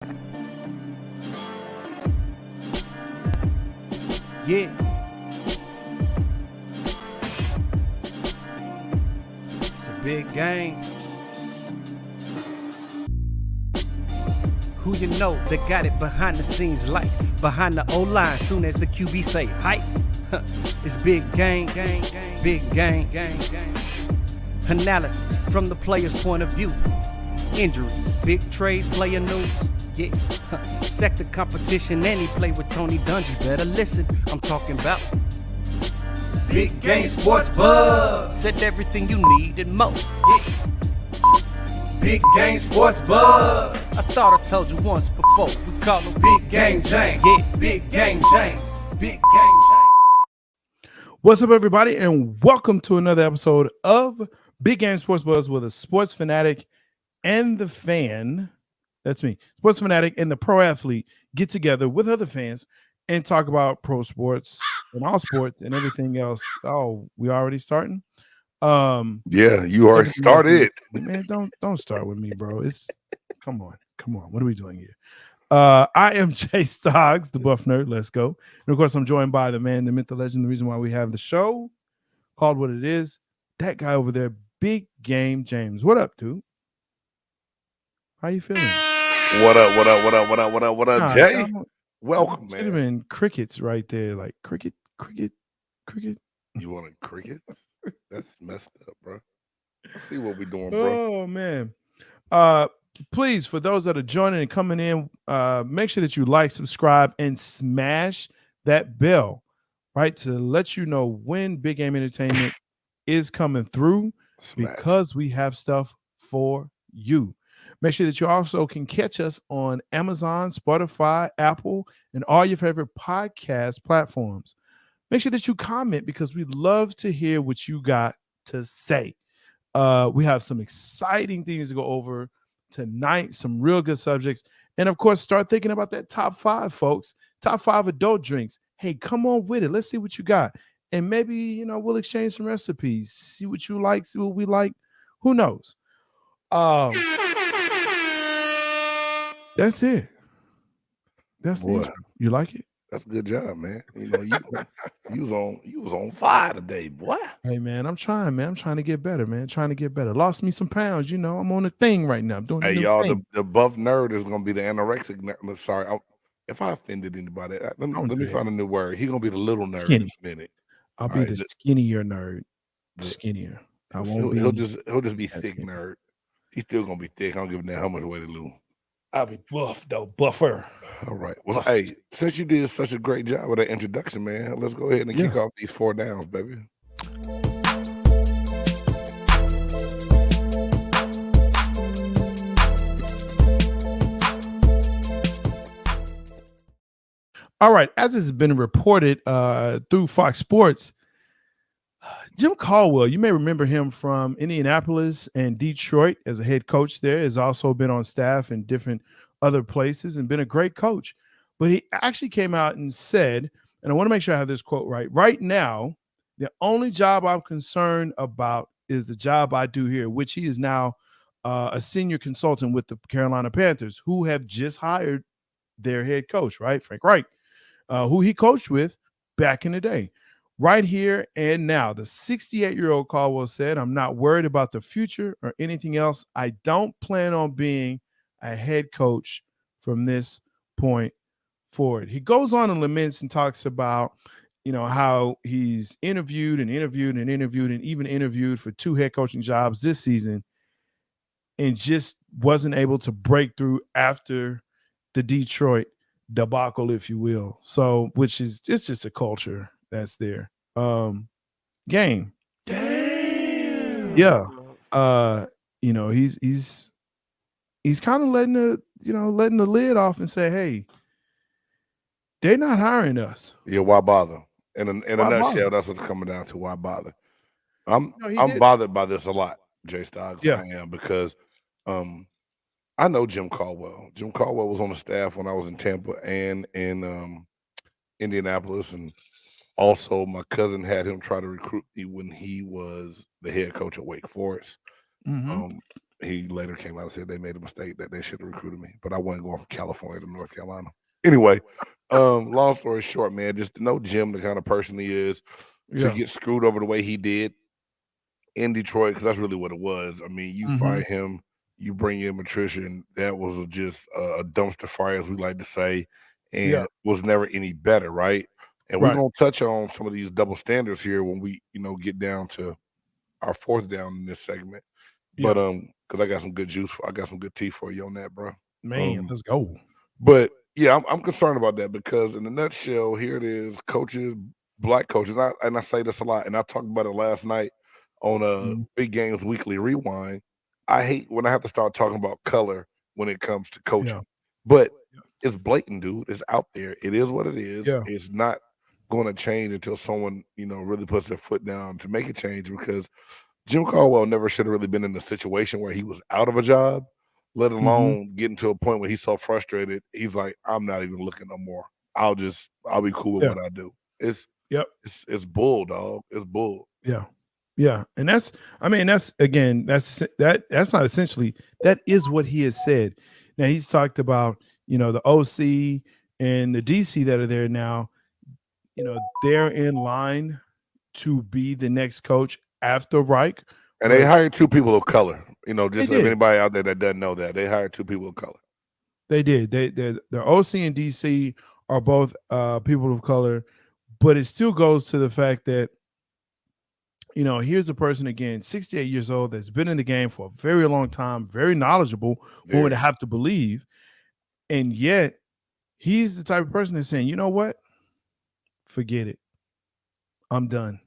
Yeah. It's a big game. Who you know that got it behind the scenes like behind the O-line soon as the QB say hype? It's big game, big game. Analysis from the player's point of view. Injuries, big trades, player news. Yeah, sector competition, and he play with Tony Dungy. Better listen, I'm talking about Big Game Sports Buzz. Said everything you need and more. Yeah. Big Game Sports Buzz. I thought I told you once before. We call him Big Game James. Yeah, Big Game James. Big Game James. What's up, everybody, and welcome to another episode of Big Game Sports Buzz with a sports fanatic and the fan. That's me, sports fanatic and the pro athlete get together with other fans and talk about pro sports and all sports and everything else. Oh, we already starting? Yeah, you already started. Man, don't start with me, bro. It's come on. What are we doing here? I am Jay Stoggs, the Buff Nerd. Let's go. And of course, I'm joined by the man, the myth, the legend, the reason why we have the show called what it is. That guy over there, Big Game James. What up, dude? How you feeling? What up, Jay? Welcome, man. Should have been crickets right there, like cricket. You want a cricket? That's messed up, bro. Let's see what we're doing, bro. Oh man. Please, for those that are joining and coming in, make sure that you like, subscribe, and smash that bell, right, to let you know when Big Game Entertainment is coming through, because we have stuff for you. Make sure that you also can catch us on Amazon, Spotify, Apple, and all your favorite podcast platforms. Make sure that you comment because we love to hear what you got to say. We have some exciting things to go over tonight, some real good subjects. And of course, start thinking about that top 5, folks. Top 5 adult drinks. Hey, come on with it. Let's see what you got. And maybe, we'll exchange some recipes. See what you like, see what we like. Who knows? That's it. That's the intro. You like it? That's a good job, man. You was on fire today, boy. Hey, man, I'm trying, man. I'm trying to get better, man. Trying to get better. Lost me some pounds, I'm on a thing right now. I'm doing hey, y'all, the buff nerd is going to be the anorexic nerd. Sorry, if I offended anybody, let me find a new word. He's going to be the little nerd Skinny. in a minute. I'll be the skinnier nerd. Skinnier. I won't he'll just be thick nerd. He's still going to be thick. I don't give a damn how much weight he lose. I'll be buff, though. Buffer. All right. Well, hey, since you did such a great job with that introduction, man, let's go ahead and kick off these 4 downs, baby. All right. As has been reported through Fox Sports, Jim Caldwell, you may remember him from Indianapolis and Detroit as a head coach there, has also been on staff in different other places and been a great coach. But he actually came out and said, and I want to make sure I have this quote right now, the only job I'm concerned about is the job I do here, which he is now a senior consultant with the Carolina Panthers, who have just hired their head coach, right? Frank Reich, who he coached with back in the day. Right here and now, the 68-year-old Caldwell said, I'm not worried about the future or anything else. I don't plan on being a head coach from this point forward. He goes on and laments and talks about, how he's interviewed and even interviewed for 2 head coaching jobs this season and just wasn't able to break through after the Detroit debacle, if you will. So, it's just a culture that's there. Game. Damn. Yeah. He's kind of letting the lid off and say, hey, they're not hiring us. Yeah, why bother? In a nutshell, that's what's coming down to. Why bother? I'm bothered by this a lot, Jay Stoggs. Yeah. I am, because I know Jim Caldwell. Jim Caldwell was on the staff when I was in Tampa and in Indianapolis, and also my cousin had him try to recruit me when he was the head coach at Wake Forest. Mm-hmm. he later came out and said they made a mistake, that they should have recruited me, but I wasn't going from California to North Carolina. Anyway, long story short, man, just to know Jim, the kind of person he is, to get screwed over the way he did in Detroit, because that's really what it was. I mean, you fire him, you bring in Patricia, and that was just a dumpster fire, as we like to say, and was never any better, right? And we're gonna touch on some of these double standards here when we, get down to our fourth down in this segment. But because I got some good juice, I got some good tea for you on that, bro. Man, let's go. But yeah, I'm concerned about that because in a nutshell, here it is: coaches, black coaches, and I say this a lot, and I talked about it last night on Big Games Weekly Rewind. I hate when I have to start talking about color when it comes to coaching, but it's blatant, dude. It's out there. It is what it is. It's not going to change until someone, really puts their foot down to make a change, because Jim Caldwell never should have really been in a situation where he was out of a job, let alone getting to a point where he's so frustrated. He's like, I'm not even looking no more. I'll be cool with what I do. It's bull, dog. It's bull. Yeah. And that's not essentially, that is what he has said. Now he's talked about, the OC and the DC that are there now, they're in line to be the next coach after Reich. And they hired two people of color. Just if anybody out there that doesn't know that, they hired two people of color. They did. The OC and DC are both people of color, but it still goes to the fact that, here's a person, again, 68 years old, that's been in the game for a very long time, very knowledgeable, one would have to believe. And yet he's the type of person that's saying, you know what? Forget it. I'm done.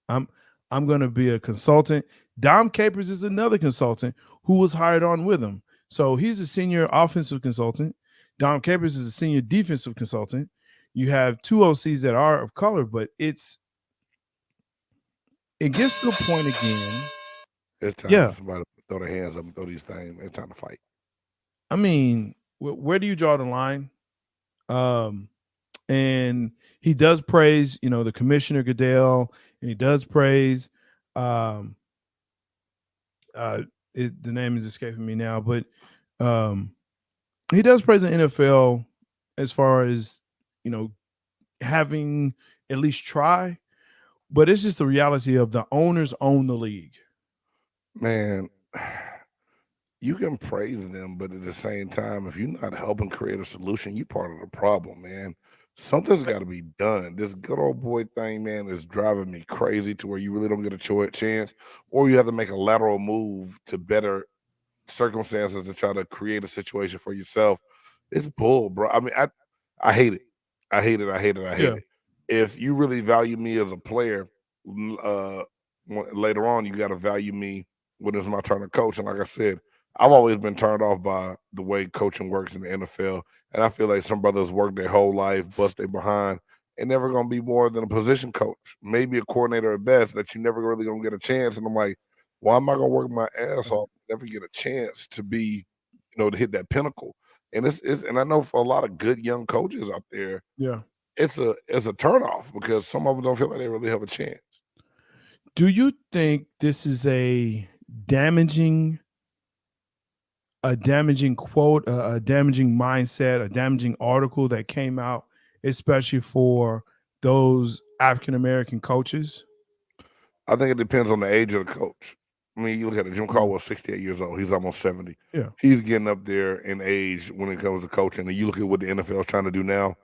I'm going to be a consultant. Dom Capers is another consultant who was hired on with him. So he's a senior offensive consultant. Dom Capers is a senior defensive consultant. You have two OCs that are of color, but it gets to a point again. It's time for somebody to throw their hands up and throw these things. It's time to fight. I mean, where do you draw the line? And he does praise, the commissioner Goodell, and he does praise, the name is escaping me now, but he does praise the NFL as far as, having at least try, but it's just the reality of the owners own the league. Man, you can praise them, but at the same time, if you're not helping create a solution, you're part of the problem, man. Something's got to be done. This good old boy thing, man, is driving me crazy to where you really don't get a chance, or you have to make a lateral move to better circumstances to try to create a situation for yourself. It's bull, bro. I mean, I hate it. I hate it. If you really value me as a player, later on, you got to value me when it's my turn to coach. And like I said, I've always been turned off by the way coaching works in the NFL. And I feel like some brothers work their whole life, bust their behind, and never going to be more than a position coach, maybe a coordinator at best, that you never really going to get a chance. And I'm like, why am I going to work my ass off, never get a chance to be, to hit that pinnacle? And and I know for a lot of good young coaches out there, it's a turnoff, because some of them don't feel like they really have a chance. Do you think this is a damaging quote, a damaging mindset, a damaging article that came out, especially for those African-American coaches? I think it depends on the age of the coach. I mean, you look at it, Jim Caldwell, 68 years old. He's almost 70. Yeah. He's getting up there in age when it comes to coaching. And you look at what the NFL is trying to do now.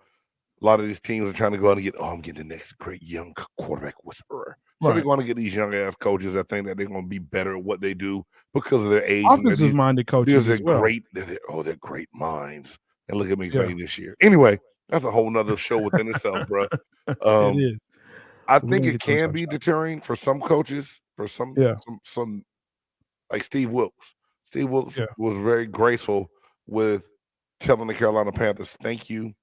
A lot of these teams are trying to go out and get, I'm getting the next great young quarterback whisperer. So they're going to get these young-ass coaches that think that they're going to be better at what they do because of their age. Offensive-minded coaches as well. They're great minds. And look at McVay this year. Anyway, that's a whole nother show within itself, bro. It is. I think it can be deterring for some coaches, for some like Steve Wilkes. Steve Wilkes was very graceful with telling the Carolina Panthers, thank you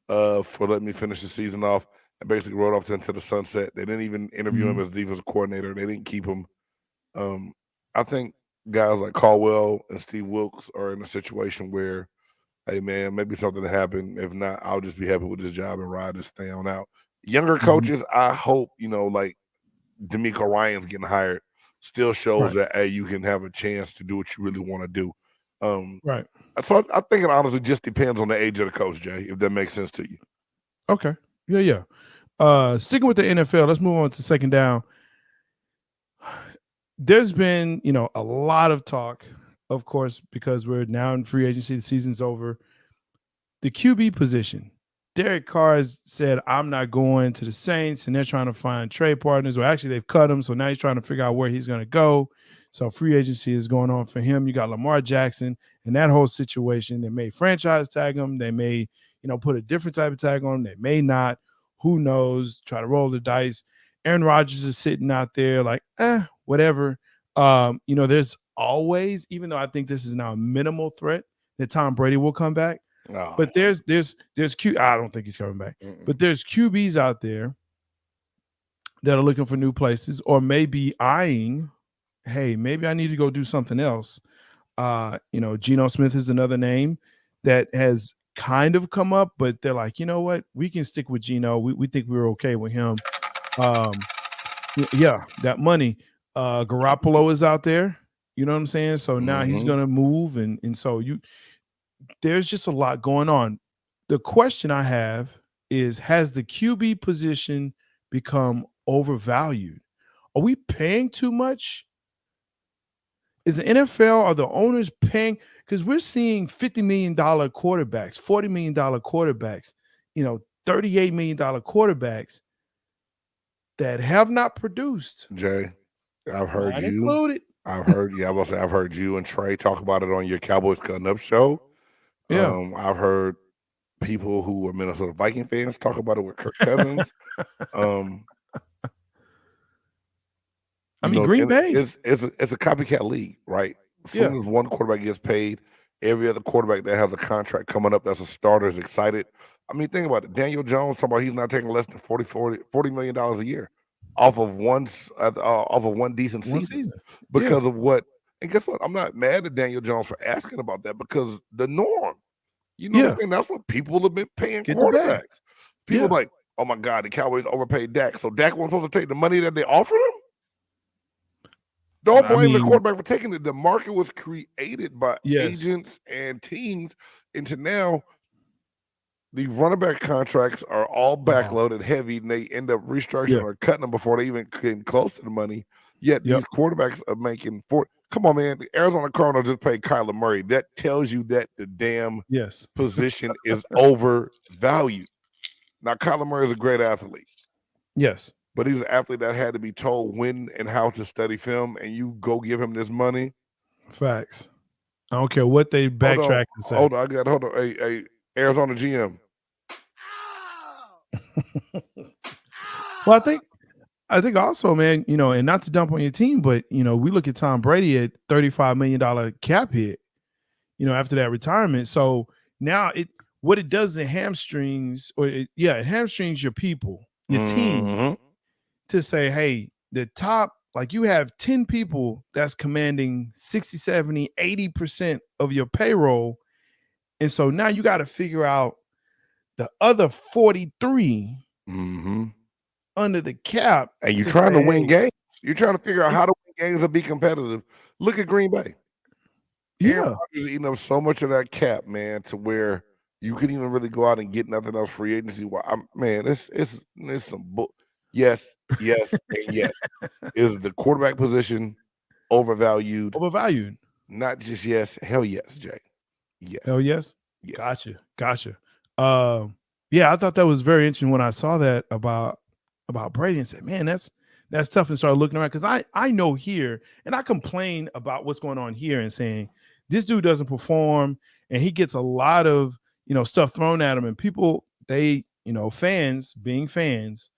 for letting me finish the season off, and basically rode off into the sunset. They didn't even interview him as defensive coordinator. They didn't keep him. I think guys like Caldwell and Steve Wilkes are in a situation where, hey, man, maybe something happened. If not, I'll just be happy with this job and ride this thing on out. Younger coaches, I hope, like DeMeco Ryans getting hired still shows Right. that hey, you can have a chance to do what you really want to do. Right. So I think it honestly just depends on the age of the coach, Jay, if that makes sense to you. Okay. Yeah. Sticking with the NFL, let's move on to second down. There's been, a lot of talk, of course, because we're now in free agency, the season's over. The QB position. Derek Carr has said, I'm not going to the Saints, and they're trying to find trade partners, or actually they've cut him, so now he's trying to figure out where he's going to go. So free agency is going on for him. You got Lamar Jackson and that whole situation. They may franchise tag him. They may, put a different type of tag on him. They may not. Who knows? Try to roll the dice. Aaron Rodgers is sitting out there like, whatever. There's always, even though I think this is now a minimal threat, that Tom Brady will come back. Oh. But there's I don't think he's coming back. But there's QBs out there that are looking for new places, or maybe eyeing, hey, maybe I need to go do something else. Geno Smith is another name that has kind of come up, but they're like, you know what, we can stick with Geno. We think we're okay with him. That money. Garoppolo is out there. You know what I'm saying? So now he's gonna move, and so there's just a lot going on. The question I have is, has the QB position become overvalued? Are we paying too much? Is the NFL, are the owners paying? Because we're seeing $50 million quarterbacks, $40 million quarterbacks, $38 million quarterbacks that have not produced. Jay, I've heard Mine you. included. I've heard you and Trey talk about it on your Cowboys Cutting Up show. Yeah. I've heard people who are Minnesota Viking fans talk about it with Kirk Cousins. Green Bay. It's a copycat league, right? As soon as one quarterback gets paid, every other quarterback that has a contract coming up that's a starter is excited. Think about it. Daniel Jones talking about he's not taking less than $40 million a year off of one decent season. Because of what. And guess what? I'm not mad at Daniel Jones for asking about that, because the norm, what I'm saying? That's what people have been paying quarterbacks. People are like, oh my God, the Cowboys overpaid Dak. So Dak wasn't supposed to take the money that they offered him? Don't blame the quarterback for taking it. The market was created by agents and teams into now the running back contracts are all backloaded heavy, and they end up restructuring or cutting them before they even came close to the money. Yet these quarterbacks are making come on, man. The Arizona Cardinals just paid Kyler Murray. That tells you that the damn position is overvalued. Now, Kyler Murray is a great athlete. Yes. But he's an athlete that had to be told when and how to study film, and you go give him this money. Facts. I don't care what they backtrack and say. Hold on. Hey, Arizona GM. Well, I think also, man, and not to dump on your team, but we look at Tom Brady at $35 million cap hit, after that retirement. So now what it does, it hamstrings, it hamstrings your people, your team, to say, hey, the top, like, you have 10 people that's commanding 60, 70, 80% of your payroll. And so now you got to figure out the other 43 under the cap. And you're trying to win games. You're trying to figure out how to win games and be competitive. Look at Green Bay. Aaron Rodgers is eating up so much of that cap, man, to where you couldn't even really go out and get nothing else free agency. It's some book. Yes, and yes. Is the quarterback position overvalued? Overvalued. Not just yes. Hell yes, Jay. Yes. Hell yes. Gotcha. I thought that was very interesting when I saw that about Brady, and said, man, that's tough, and started looking around, because I know here, and I complain about what's going on here and saying this dude doesn't perform, and he gets a lot of stuff thrown at him, and people, they fans being fans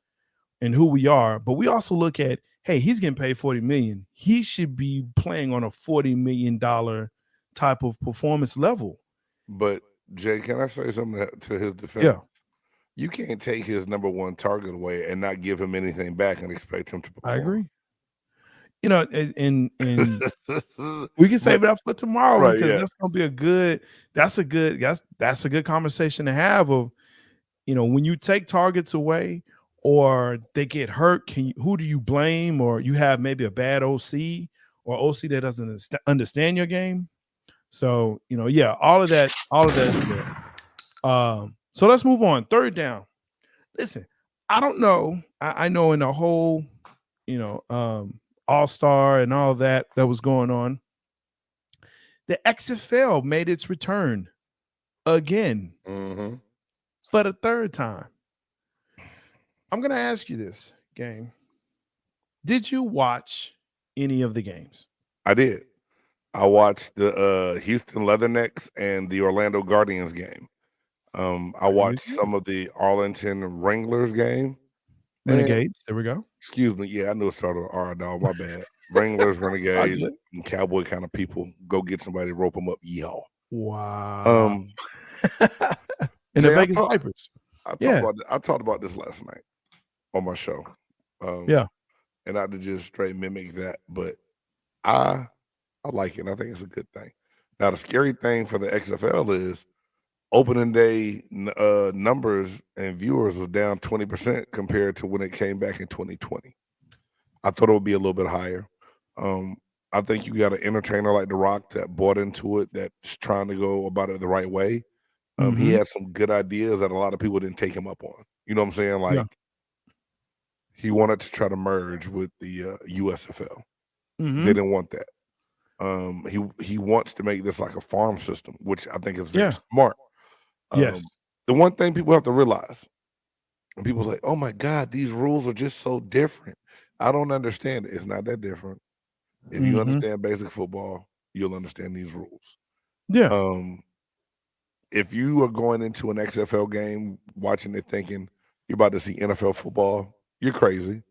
and who we are, but we also look at, hey, he's getting paid $40 million. He should be playing on a $40 million type of performance level. But Jay, can I say something to his defense? Yeah. You can't take his number one target away and not give him anything back and expect him to perform. I agree. And we can save it up for tomorrow, because that's gonna be a good conversation to have of, when you take targets away, or they get hurt, who do you blame? Or you have maybe a bad OC or OC that doesn't understand your game. So, yeah, all of that is there. So let's move on. Third down. Listen, I don't know. I know in the whole, all-star and all that was going on, the XFL made its return again for the third time. I'm going to ask you this, gang. Did you watch any of the games? I did. I watched the Houston Leathernecks and the Orlando Guardians game. I watched some of the Arlington Wranglers game. Renegades. There we go. Excuse me. Yeah, I knew it started with R, dog. My bad. Wranglers, Renegades, and Cowboy kind of people. Go get somebody, rope them up. Y'all. Wow. And the Vegas Vipers. I talked about this last night on my show. And I did just straight mimic that, but I like it. I think it's a good thing. Now, the scary thing for the XFL is opening day numbers and viewers was down 20% compared to when it came back in 2020. I thought it would be a little bit higher. I think you got an entertainer like The Rock that bought into it, that's trying to go about it the right way. He had some good ideas that a lot of people didn't take him up on. You know what I'm saying? Like, he wanted to try to merge with the USFL. They didn't want that. He wants to make this like a farm system, which I think is very smart. Yes. The one thing people have to realize, and people say, "Oh my God, these rules are just so different." I don't understand it. It's not that different. If you understand basic football, you'll understand these rules. Yeah. If you are going into an XFL game, watching it thinking you're about to see NFL football, you're crazy.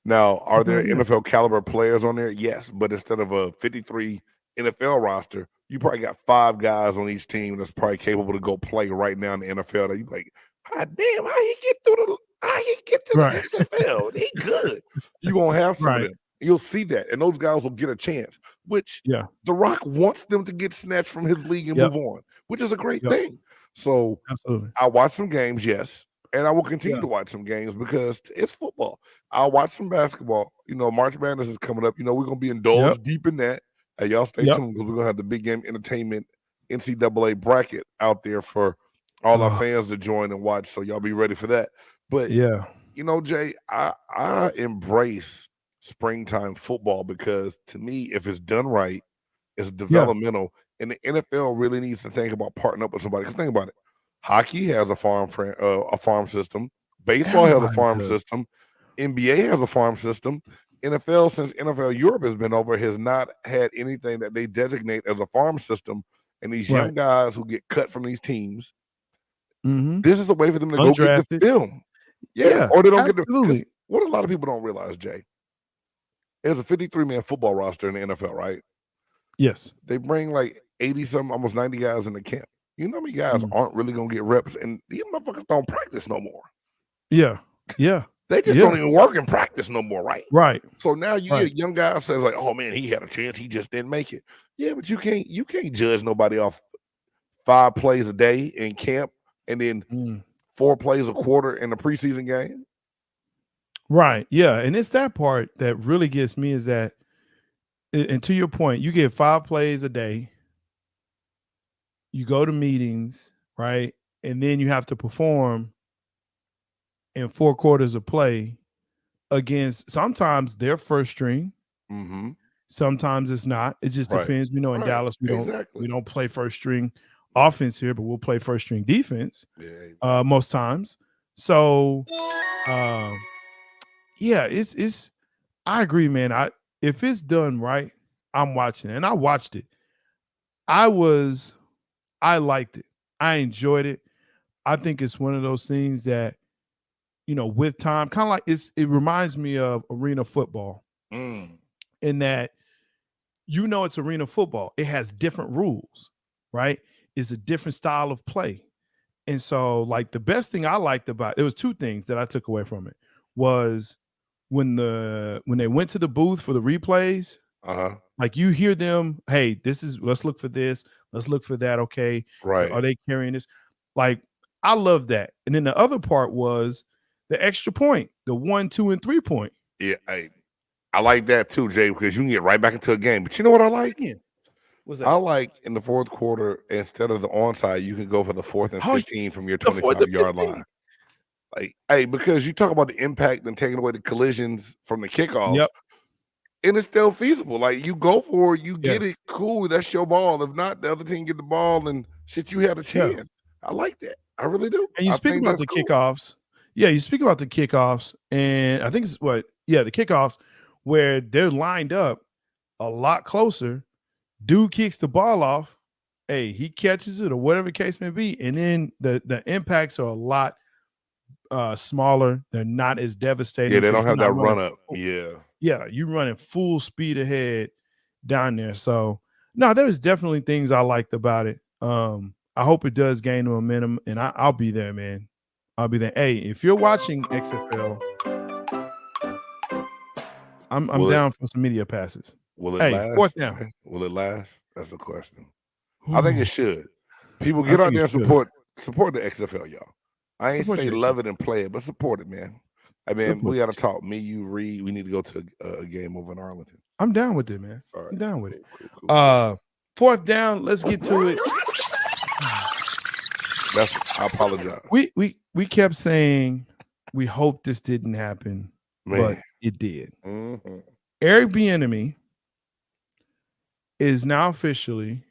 Now, are there NFL caliber players on there? Yes, but instead of a 53 NFL roster, you probably got 5 guys on each team that's probably capable to go play right now in the NFL. That you like, God damn, how he get to the XFL? They good. You're gonna have some of them. You'll see that, and those guys will get a chance. Which The Rock wants them to get snatched from his league and move on, which is a great thing. So absolutely, I watch some games, yes. And I will continue to watch some games because it's football. I'll watch some basketball. March Madness is coming up. We're going to be indulged deep in that. Hey, y'all stay tuned because we're going to have the Big Game Entertainment NCAA bracket out there for all our fans to join and watch. So y'all be ready for that. But, Jay, I embrace springtime football because to me, if it's done right, it's developmental. And the NFL really needs to think about partnering up with somebody. Because think about it. Hockey has a farm system. Baseball has a farm system. NBA has a farm system. NFL, since NFL Europe has been over, has not had anything that they designate as a farm system. And these young guys who get cut from these teams, this is a way for them to go get the film. Or they don't get the. What a lot of people don't realize, Jay, there's a 53-man football roster in the NFL, right? Yes. They bring like 80-something, almost 90 guys in the camp. You know how many guys aren't really going to get reps, and these motherfuckers don't practice no more. Yeah. They just don't even work and practice no more, right? Right. So now you get young guys says like, "Oh man, he had a chance, he just didn't make it." Yeah, but you can't judge nobody off 5 plays a day in camp and then 4 plays a quarter in the preseason game. Right. Yeah, and it's that part that really gets me is that, and to your point, you get 5 plays a day. You go to meetings, right? And then you have to perform in 4 quarters of play against sometimes their first string. Sometimes it's not. It just depends. We know in Dallas we don't play first string offense here, but we'll play first string defense most times. So it's I agree, man. If it's done right, I'm watching it. And I watched it. I liked it. I enjoyed it. I think it's one of those things that, with time, kind of like it reminds me of arena football in that, it's arena football. It has different rules, right? It's a different style of play. And so like the best thing I liked about it was 2 things that I took away from it was when they went to the booth for the replays, like you hear them, hey, let's look for this. Let's look for that. Okay. Right. Are they carrying this? Like, I love that. And then the other part was the extra point, the 1, 2, and 3 point. Yeah, I like that too, Jay, because you can get right back into a game. But you know what I like? What's that? I like in the fourth quarter, instead of the onside, you can go for the 4th and 15 from your the 4th and 25-yard 15. line. Like, hey, because you talk about the impact and taking away the collisions from the kickoff, Yep. and it's still feasible. Like, you go for it, you get Yes. it, cool, that's your ball. If not, the other team get the ball and shit, you had a Yeah. chance. I like that. I really do. And you I speak think about that's the cool. kickoffs. Yeah, you speak about the kickoffs, and I think it's the kickoffs where they're lined up a lot closer. Dude kicks the ball off. Hey, he catches it or whatever the case may be, and then the impacts are a lot smaller. They're not as devastating. Yeah, they don't because have you're that not run running up. Yeah. Yeah, you're running full speed ahead down there. So no, there's definitely things I liked about it. I hope it does gain momentum, and I'll be there, man. I'll be there. Hey, if you're watching XFL, I'm Will it down for some media passes. will it Hey, fourth last? down. Right? Will it last? That's the question. I think it should. People I get out think there it and should. support the XFL, y'all. I ain't Support say your love it and play it, but support it, man. I mean, Support we got to it. talk. Me, you, Reed. We need to go to a game over in Arlington. I'm down with it, man. All right, I'm down with it. Cool. Fourth down. Let's get to it. I apologize. We kept saying we hope this didn't happen, but Man. it did. Mm-hmm. Eric Bieniemy is now officially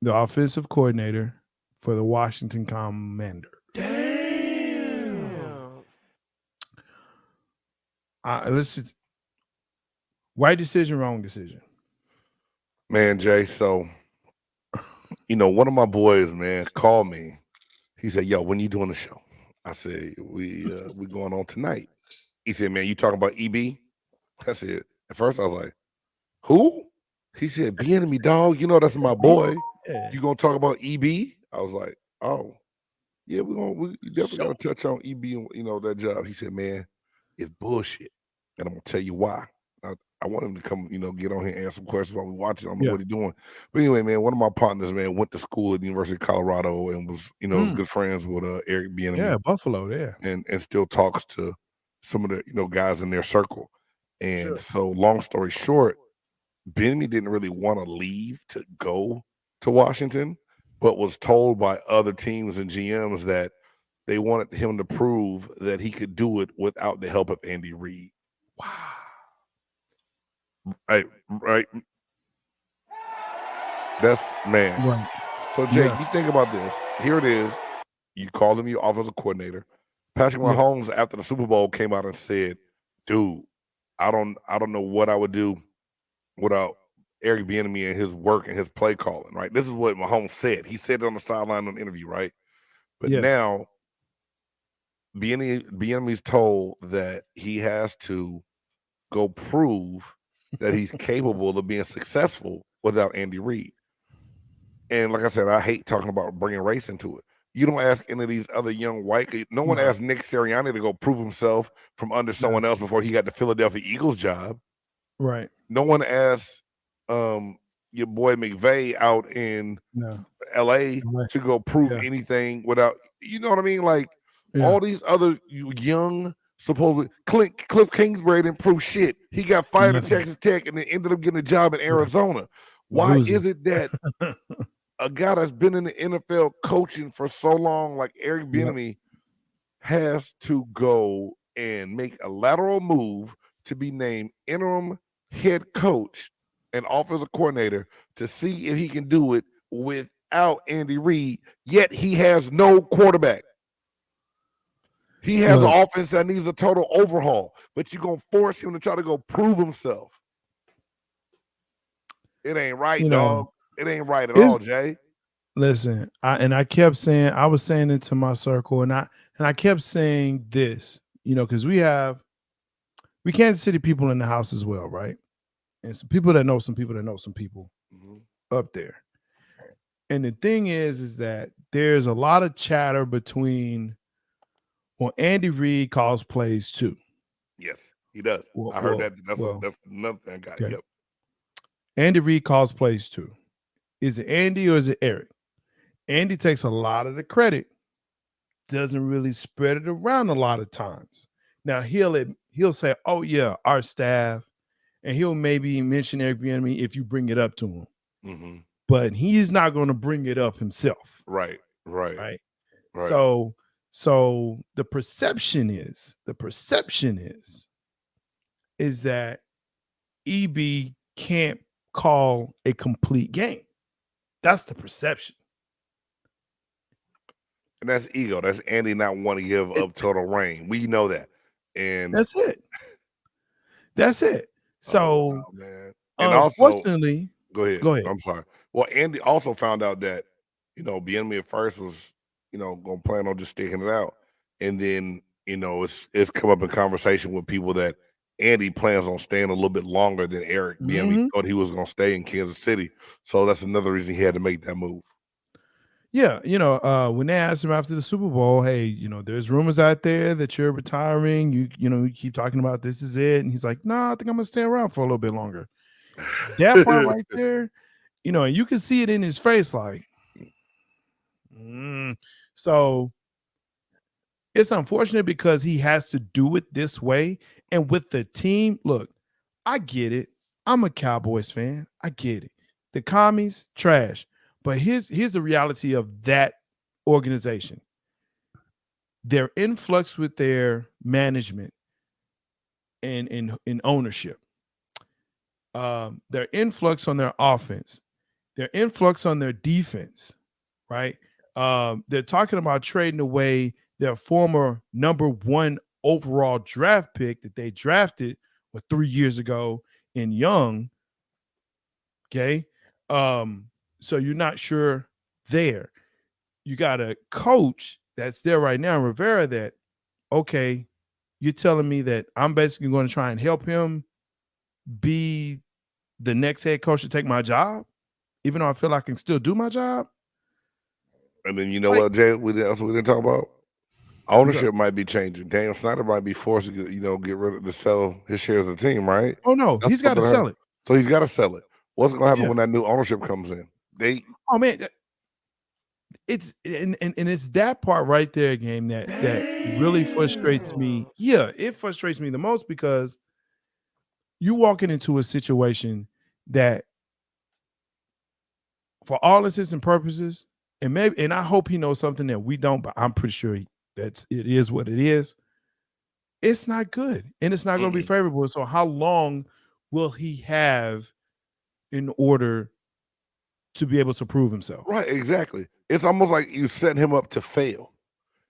the offensive coordinator for the Washington Commanders. Damn. Right decision, wrong decision. Man, Jay, so, one of my boys, man, called me. He said, yo, when you doing the show? I said, we going on tonight. He said, man, you talking about EB? I said, at first I was like, who? He said, Bieniemy, dog. That's my boy. Yeah. You gonna talk about EB? I was like, oh, yeah, we definitely gotta touch on EB and that job. He said, man, it's bullshit. And I'm gonna tell you why. I want him to come, get on here and answer some questions while we watch it. I don't know what he's doing. But anyway, man, one of my partners, man, went to school at the University of Colorado and was, was good friends with Eric Bieniemy. Yeah, Buffalo, there. And still talks to some of the, guys in their circle. And so long story short, Bieniemy didn't really want to leave to go to Washington, but was told by other teams and GMs that they wanted him to prove that he could do it without the help of Andy Reid. Wow. Right. That's man. Right. So Jake, you think about this. Here it is. You call him your offensive coordinator. Patrick Mahomes, after the Super Bowl, came out and said, "Dude, I don't know what I would do without Eric Bieniemy and his work and his play calling." Right. This is what Mahomes said. He said it on the sideline on the interview. Right. But now, Bieniemy's told that he has to go prove that he's capable of being successful without Andy Reid. And like I said, I hate talking about bringing race into it. You don't ask any of these other young white. No one asked Nick Sirianni to go prove himself from under someone else before he got the Philadelphia Eagles job. Right. No one asked your boy McVay out in LA to go prove anything without, you know what I mean? Like all these other young, supposedly Cliff Kingsbury didn't prove shit. He got fired at Texas Tech and then ended up getting a job in Arizona. Why is it that a guy that's been in the NFL coaching for so long, like Eric Bieniemy, has to go and make a lateral move to be named interim head coach and offensive coordinator to see if he can do it without Andy Reid, yet he has no quarterback. He has an offense that needs a total overhaul, but you're going to force him to try to go prove himself. It ain't right, dog. It ain't right at all, Jay. Listen, I kept saying, I was saying it to my circle, and I kept saying this, because we Kansas City people in the house as well, right? And some people that know some people that know some people up there. And the thing is that there's a lot of chatter between, Andy Reid calls plays too. Yes, he does. I heard that. That's another thing I got. Okay. Yep. Andy Reid calls plays too. Is it Andy or is it Eric? Andy takes a lot of the credit doesn't really spread it around a lot of times. Now he'll say, "Oh yeah, our staff," and he'll maybe mention Eric Bieniemy if you bring it up to him. Mm-hmm. But he's not going to bring it up himself, Right. right? So the perception is that EB can't call a complete game. That's the perception. And that's ego. That's Andy not wanting to give up total reign. We know that. And That's it. So, wow, man. And also, unfortunately, go ahead. I'm sorry. Well, Andy also found out that, Bieniemy at first was, going to plan on just sticking it out. And then, it's come up in conversation with people that Andy plans on staying a little bit longer than Eric Bieniemy thought he was going to stay in Kansas City. So that's another reason he had to make that move. Yeah, when they asked him after the Super Bowl, hey, there's rumors out there that you're retiring. You keep talking about this is it. And he's like, no, I think I'm going to stay around for a little bit longer. That part right there, and you can see it in his face like, So it's unfortunate because he has to do it this way. And with the team, look, I get it. I'm a Cowboys fan. I get it. The commies, trash. But here's the reality of that organization. They're in flux with their management and in ownership. They're in flux on their offense. They're in flux on their defense, right? They're talking about trading away their former number 1 overall draft pick that they drafted 3 years ago in Young. Okay. So you're not sure there. You got a coach that's there right now, Rivera, that, okay, you're telling me that I'm basically going to try and help him be the next head coach to take my job, even though I feel like I can still do my job. And then what, Jay, we didn't talk about? Ownership might be changing. Daniel Snyder might be forced to get rid of sell his shares of the team, right? Oh no, he's got to sell it. So he's got to sell it. What's going to happen when that new ownership comes in? Oh man, it's and it's that part right there, game that really frustrates me. Yeah, it frustrates me the most because you walking into a situation that, for all intents and purposes, and I hope he knows something that we don't, but I'm pretty sure it is what it is. It's not good, and it's not going to be favorable. So how long will he have in order to be able to prove himself? Right, exactly. It's almost like you set him up to fail.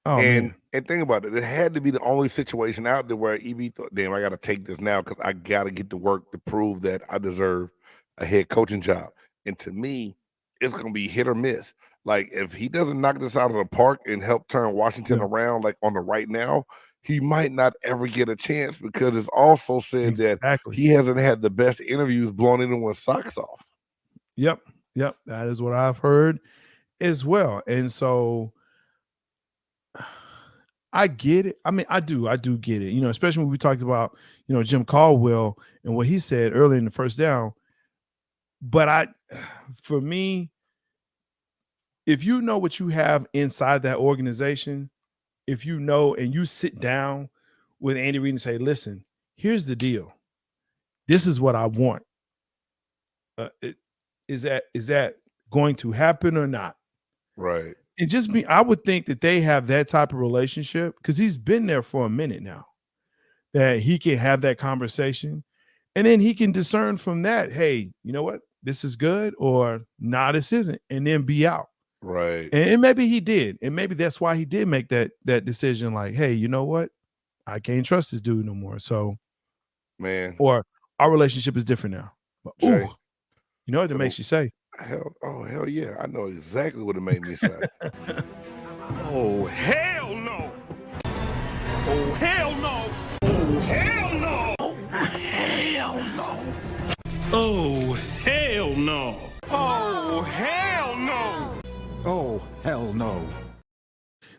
Oh, and man. think about it. It had to be the only situation out there where EB thought, damn, I got to take this now because I got to get to work to prove that I deserve a head coaching job. And to me, it's going to be hit or miss. Like, if he doesn't knock this out of the park and help turn Washington around, like on the right now, he might not ever get a chance, because it's also said that he hasn't had the best interviews blowing anyone's socks off. Yep. That is what I've heard as well. And so I get it. I mean, I do get it, especially when we talked about, Jim Caldwell and what he said early in the first down. But for me, if you know what you have inside that organization, if you know and you sit down with Andy Reid and say, listen, here's the deal. This is what I want. Is that going to happen or not? Right. I would think that they have that type of relationship, because he's been there for a minute now, that he can have that conversation, and then he can discern from that, hey, you know what? This is good, or nah, this isn't, and then be out. Right. And maybe he did. And maybe that's why he did make that decision, like, hey, you know what? I can't trust this dude no more. So, man, or our relationship is different now. But, Jay, you know what it makes you say? Hell yeah. I know exactly what it made me say. Oh, hell no. Oh, hell no. Oh, hell no. Oh, hell no. Oh, hell no. Oh, hell no. Oh, hell no.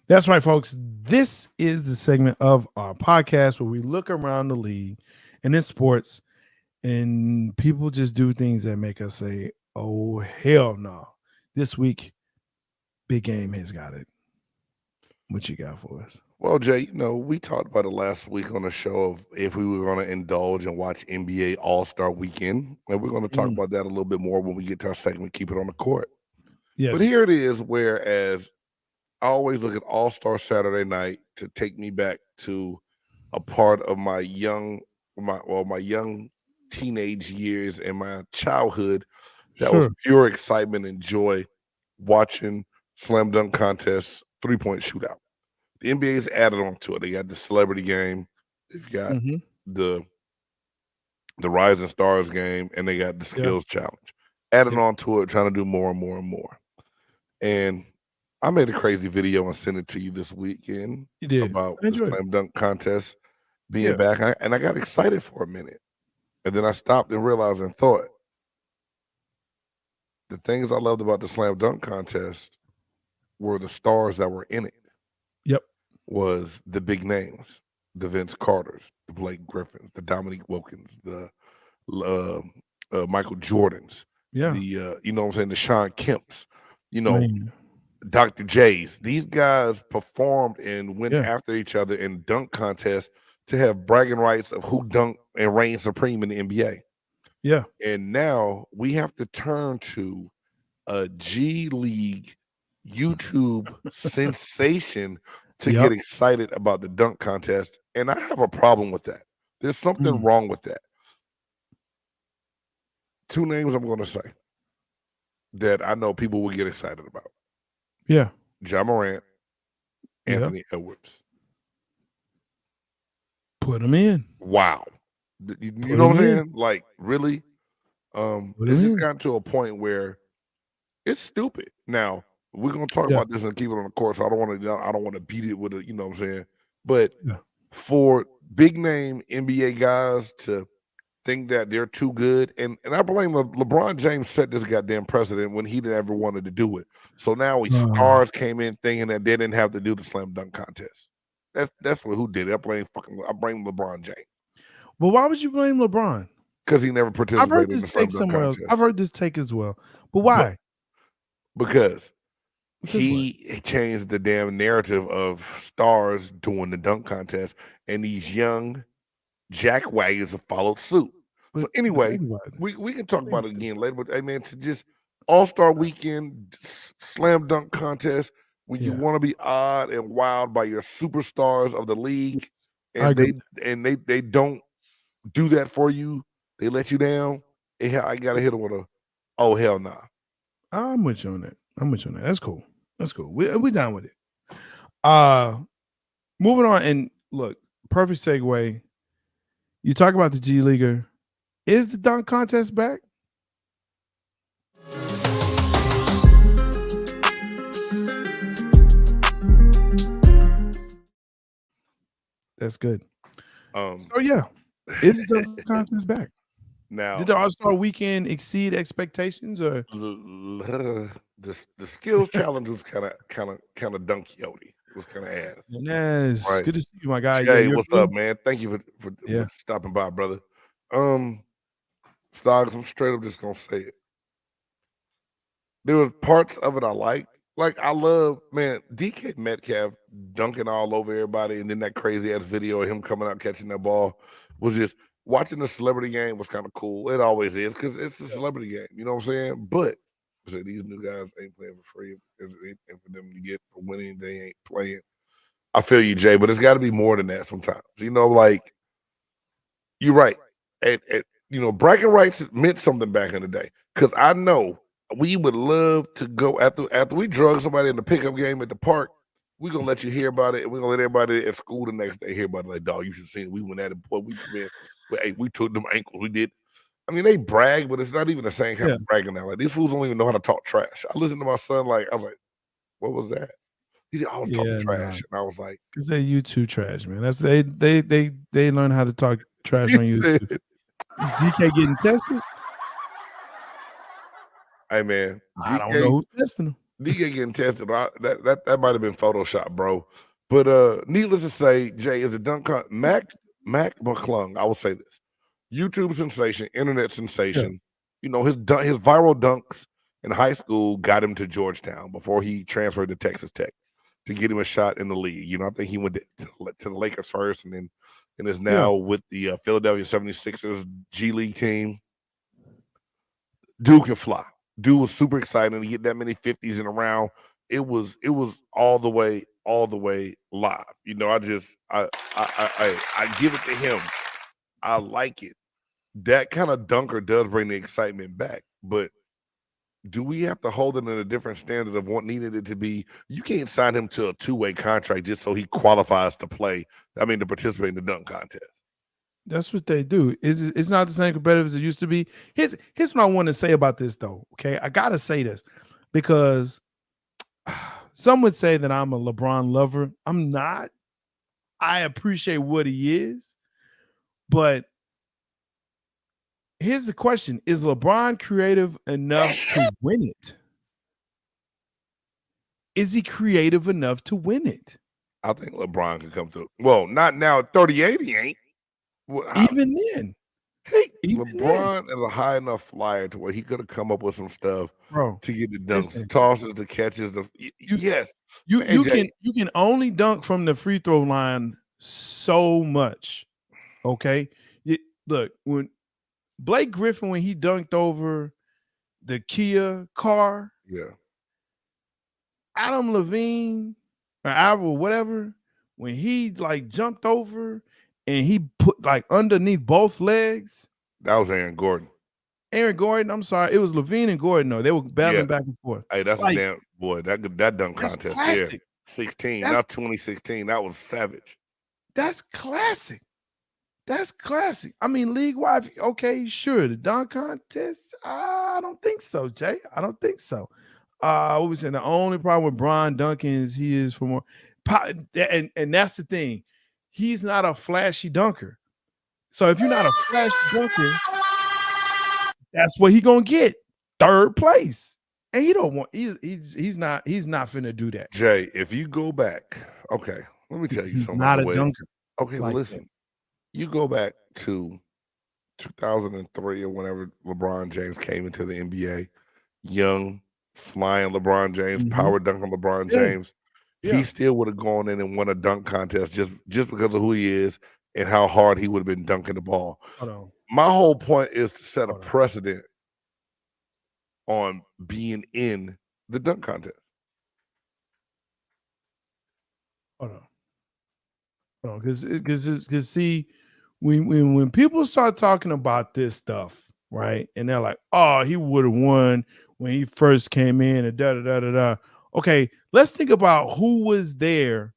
That's right, folks. This is the segment of our podcast where we look around the league and in sports, and people just do things that make us say, oh, hell no. This week, Big Game has got it. What you got for us? Well, Jay, we talked about it last week on the show of if we were going to indulge and watch NBA All-Star Weekend. And we're going to talk about that a little bit more when we get to our segment, Keep It on the Court. Yes. But here it is, whereas I always look at All-Star Saturday night to take me back to a part of my young teenage years and my childhood that was pure excitement and joy watching slam dunk contests, 3-point shootout. The NBA's added on to it. They got the celebrity game, they've got the Rising Stars game, and they got the skills challenge. Added on to it, trying to do more and more and more. And I made a crazy video and sent it to you this weekend about the slam dunk contest being back. And I got excited for a minute. And then I stopped and realized and thought, the things I loved about the slam dunk contest were the stars that were in it. Yep. Was the big names, the Vince Carters, the Blake Griffins, the Dominique Wilkins, the Michael Jordans, the the Sean Kemps, Dr. J's. These guys performed and went after each other in dunk contests to have bragging rights of who dunked and reigned supreme in the NBA. Yeah. And now we have to turn to a G League YouTube sensation to get excited about the dunk contest. And I have a problem with that. There's something wrong with that. Two names I'm going to say that I know people will get excited about. Yeah. Ja Morant, Anthony Edwards. Put them in. Wow. You know what I'm saying? Like, really? It's just gotten to a point where it's stupid. Now, we're gonna talk about this and keep it on the court. So I don't want to beat it with a, you know what I'm saying? But for big name NBA guys to think that they're too good, and I blame LeBron James set this goddamn precedent when he never wanted to do it. So now stars came in thinking that they didn't have to do the slam dunk contest. That's who did it. I blame LeBron James. Well, why would you blame LeBron? Because he never participated I've heard in this the slam take dunk somewhere else. contest. I've heard this take as well. But why? Because he changed the damn narrative of stars doing the dunk contest, and these young jackwagons have followed suit. So anyway, we can talk about it again later. But hey, man, to just All-Star Weekend slam dunk contest when you want to be odd and wild by your superstars of the league, and they don't do that for you. They let you down. I gotta hit them with oh hell nah. I'm with you on that. That's cool. We down with it. Moving on, and look, perfect segue. You talk about the G Leaguer. Is the dunk contest back? That's good. So yeah, is the dunk contest back? Now, did the All-Star Weekend exceed expectations, or the skills challenge was kind of donkey-ody. It was kind of ass. Yes, right. Good to see you, my guy. Hey, what's up, man? Thank you for stopping by, brother. Stoggs, I'm straight up just gonna say it. There was parts of it I liked. Like, I love, man, DK Metcalf dunking all over everybody, and then that crazy ass video of him coming out catching that ball was just watching the celebrity game was kind of cool. It always is because it's a celebrity game. You know what I'm saying? But these new guys ain't playing for free, and for them to get for winning, they ain't playing. I feel you, Jay, but it's got to be more than that sometimes. Like, you're right. Bragging rights meant something back in the day, because I know we would love to go after we drug somebody in the pickup game at the park. We're gonna let you hear about it, and we're gonna let everybody at school the next day hear about it. Like, dog, you should see it. We went at it, boy. We took them ankles. We did. I mean, they brag, but it's not even the same kind of bragging now. Like, these fools don't even know how to talk trash. I listened to my son, I was like, what was that? He said, I was talking trash. And I was like, because they YouTube trash, man. That's they learn how to talk trash on YouTube. Is DK getting tested? Hey, man, I don't know who's testing him. DK getting tested. That might have been Photoshop, bro. But needless to say, Jay, is a dunk Mac McClung. I will say this: YouTube sensation, internet sensation. Yeah. His viral dunks in high school got him to Georgetown before he transferred to Texas Tech. to get him a shot in the league. You know, I think he went to the Lakers first and is now with the Philadelphia 76ers G League team. Dude can fly. Dude was super exciting to get that many 50s in a round. It was all the way live. You know, I give it to him. I like it. That kind of dunker does bring the excitement back, but do we have to hold it in a different standard of what needed it to be? You can't sign him to a two-way contract just so he qualifies to participate in the dunk contest. That's what they do. It's not the same competitive as it used to be. Here's what I want to say about this, though. Okay, I gotta say this because some would say that I'm a LeBron lover. I'm not. I appreciate what he is, but here's the question: is LeBron creative enough to win it? Is he creative enough to win it? I think LeBron can come through. Well, not now at 38, he ain't. Well, even then. LeBron is a high enough flyer to where he could have come up with some stuff, bro, to get the dunks, the tosses, the catches. You can only dunk from the free throw line so much. Okay, look, when Blake Griffin, when he dunked over the Kia car, Adam Levine or Alva, whatever, when he like jumped over and he put like underneath both legs. That was Aaron Gordon. I'm sorry. It was Levine and Gordon. No, they were battling back and forth. Hey, that's like, a damn boy. That dunk contest. Classic. Yeah. 16. Now 2016. That was savage. That's classic. That's classic. I mean, league-wide, okay, sure. The dunk contest, I don't think so, Jay. I don't think so. What was saying? The only problem with Bron Duncan is he is for more. And that's the thing. He's not a flashy dunker. So if you're not a flashy dunker, that's what he gonna get. Third place. And he don't want he's not finna do that. Jay, if you go back, okay, let me tell you something. Not a dunker. Okay, well, listen. You go back to 2003 or whenever LeBron James came into the NBA, young, flying LeBron James, power dunking LeBron James. He still would have gone in and won a dunk contest just because of who he is and how hard he would have been dunking the ball. My whole point is to set a precedent on being in the dunk contest. Because see, when people start talking about this stuff, right, and they're like, "Oh, he would have won when he first came in," and da da da da da. Okay, let's think about who was there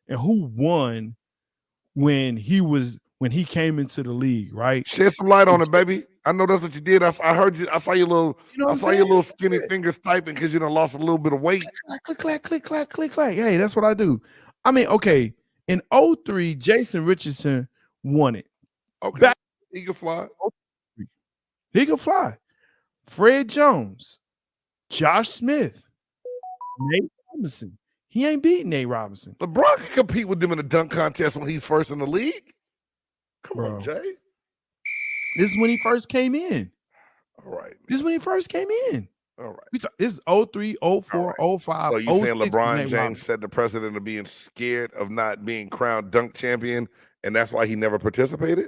and who won when he came into the league, right? Shed some light on it, baby. I know that's what you did. I heard you. I saw your little. I saw your little skinny fingers typing because you done lost a little bit of weight. Click, clack, click, clack, click, clack. Hey, that's what I do. I mean, okay. In 2003, Jason Richardson won it. Okay. He can fly. He can fly. Fred Jones, Josh Smith, Nate Robinson. He ain't beating Nate Robinson. LeBron can compete with them in a dunk contest when he's first in the league. Come on, Jay. This is when he first came in. All right. This is when he first came in. All right. This is 03, 04, 05. So you saying LeBron James set the precedent of being scared of not being crowned dunk champion, and that's why he never participated?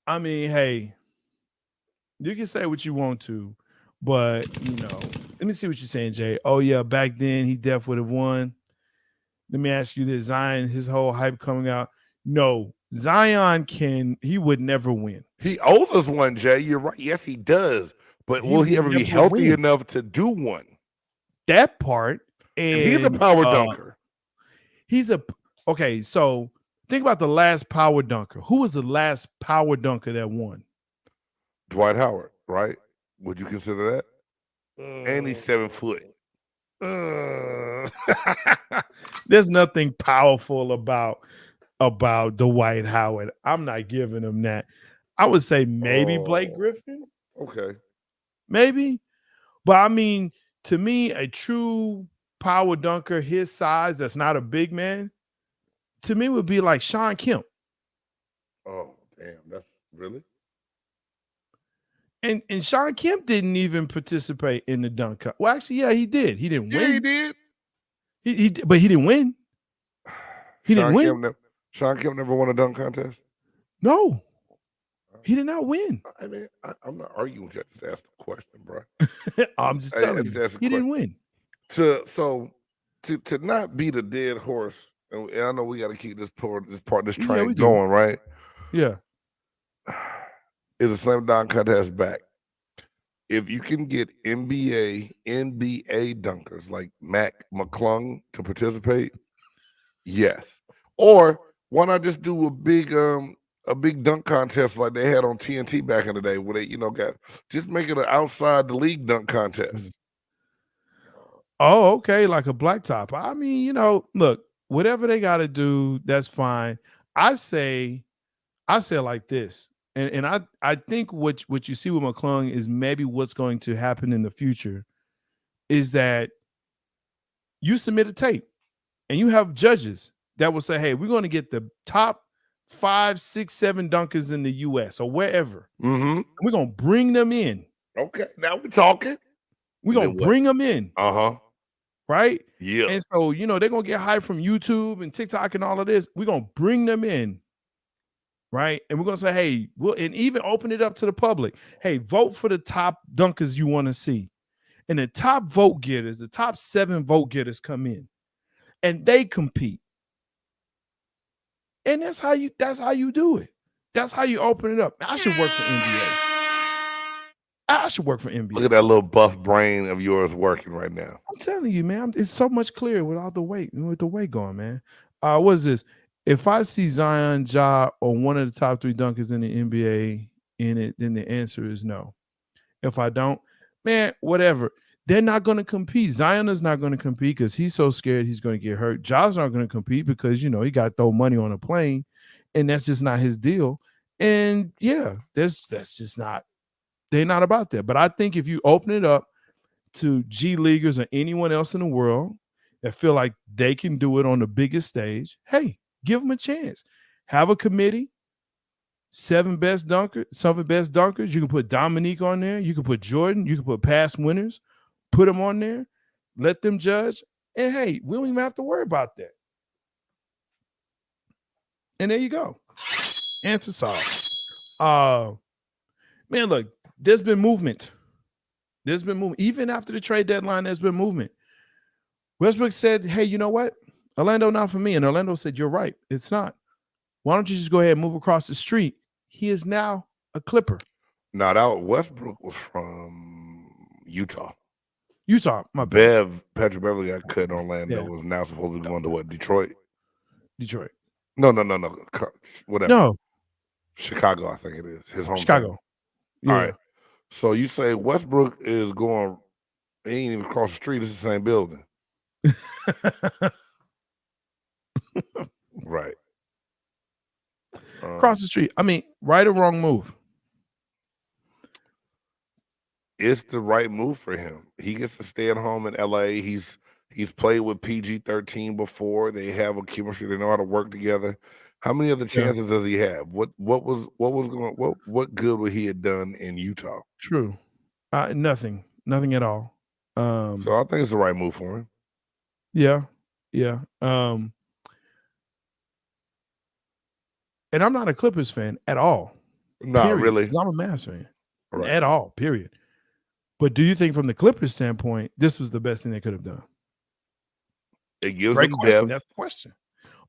I mean, hey, you can say what you want to, but let me see what you're saying, Jay. Oh yeah, back then he definitely would have won. Let me ask you this: Zion, his whole hype coming out. No, Zion he would never win. He owes us one, Jay. You're right. Yes, he does. But will he ever be healthy enough to do one? That part. And he's a power dunker. Okay, so think about the last power dunker. Who was the last power dunker that won? Dwight Howard, right? Would you consider that? And he's 7 foot. There's nothing powerful about Dwight Howard. I'm not giving him that. I would say maybe Blake Griffin. Okay. Maybe. But I mean, to me, a true power dunker his size that's not a big man, to me would be like Sean Kemp. Oh, damn. That's really? And Sean Kemp didn't even participate in the dunk. Well, actually, yeah, he did. He didn't win. Yeah, he did. But he didn't win. He didn't win. Sean Kemp never won a dunk contest. No, he did not win. I mean, I'm not arguing with you. I just asked the question, bro. I'm just telling you, he didn't win. To not beat a dead horse, and I know we got to keep this train we do. going, right? Yeah, is a slam dunk contest back. If you can get NBA dunkers like Mac McClung to participate, yes. Or why not just do a big dunk contest like they had on TNT back in the day, where they just make it an outside the league dunk contest. Oh, okay, like a blacktop. I mean, look, whatever they got to do, that's fine. I say like this, and I think what you see with McClung is maybe what's going to happen in the future is that you submit a tape and you have judges that will say, hey, we're going to get the top 5, 6, 7 dunkers in the U.S. or wherever. Mm-hmm. We're going to bring them in. Okay, now we're talking. We're going to bring them in. Uh-huh. Right? Yeah. And so, they're going to get hyped from YouTube and TikTok and all of this. We're going to bring them in. Right? And we're going to say, hey, and even open it up to the public. Hey, vote for the top dunkers you want to see. And the top vote getters, the top 7 vote getters come in. And they compete. And that's how you do it. That's how you open it up. I should work for NBA. I should work for NBA. Look at that little buff brain of yours working right now. I'm telling you, man, it's so much clearer without the weight, with the weight going, man. What is this? If I see Zion, Ja, or one of the top 3 dunkers in the NBA in it, then the answer is no. If I don't, man, whatever. They're not going to compete. Zion is not going to compete because he's so scared he's going to get hurt. Ja's not going to compete because, he got to throw money on a plane, and that's just not his deal. And, yeah, that's just not. They're not about that. But I think if you open it up to G Leaguers or anyone else in the world that feel like they can do it on the biggest stage, hey, give them a chance. Have a committee, 7 best dunkers. You can put Dominique on there. You can put Jordan. You can put past winners. Put them on there. Let them judge. And, hey, we don't even have to worry about that. And there you go. Answer solved. Man, look, there's been movement. Even after the trade deadline, there's been movement. Westbrook said, hey, you know what? Orlando not for me. And Orlando said, you're right. It's not. Why don't you just go ahead and move across the street? He is now a Clipper. No, that Westbrook was from Utah. My bad. Patrick Beverly got cut in Orlando. Was now supposed to be going to what? Detroit. No. Whatever. No. Chicago, I think it is. His home. Chicago. Yeah. All right. So you say Westbrook is going, he ain't even across the street. It's the same building. Right. Across the street. I mean, right or wrong move? It's the right move for him. He gets to stay at home in LA. He's played with PG-13 before. They have a chemistry. They know how to work together. How many other chances does he have? What good would he have done in Utah? True. Nothing at all. So I think it's the right move for him. Yeah. And I'm not a Clippers fan at all. Not really. I'm a Mavs fan. Right. At all, period. But do you think from the Clippers standpoint, this was the best thing they could have done? It gives them depth. That's the question.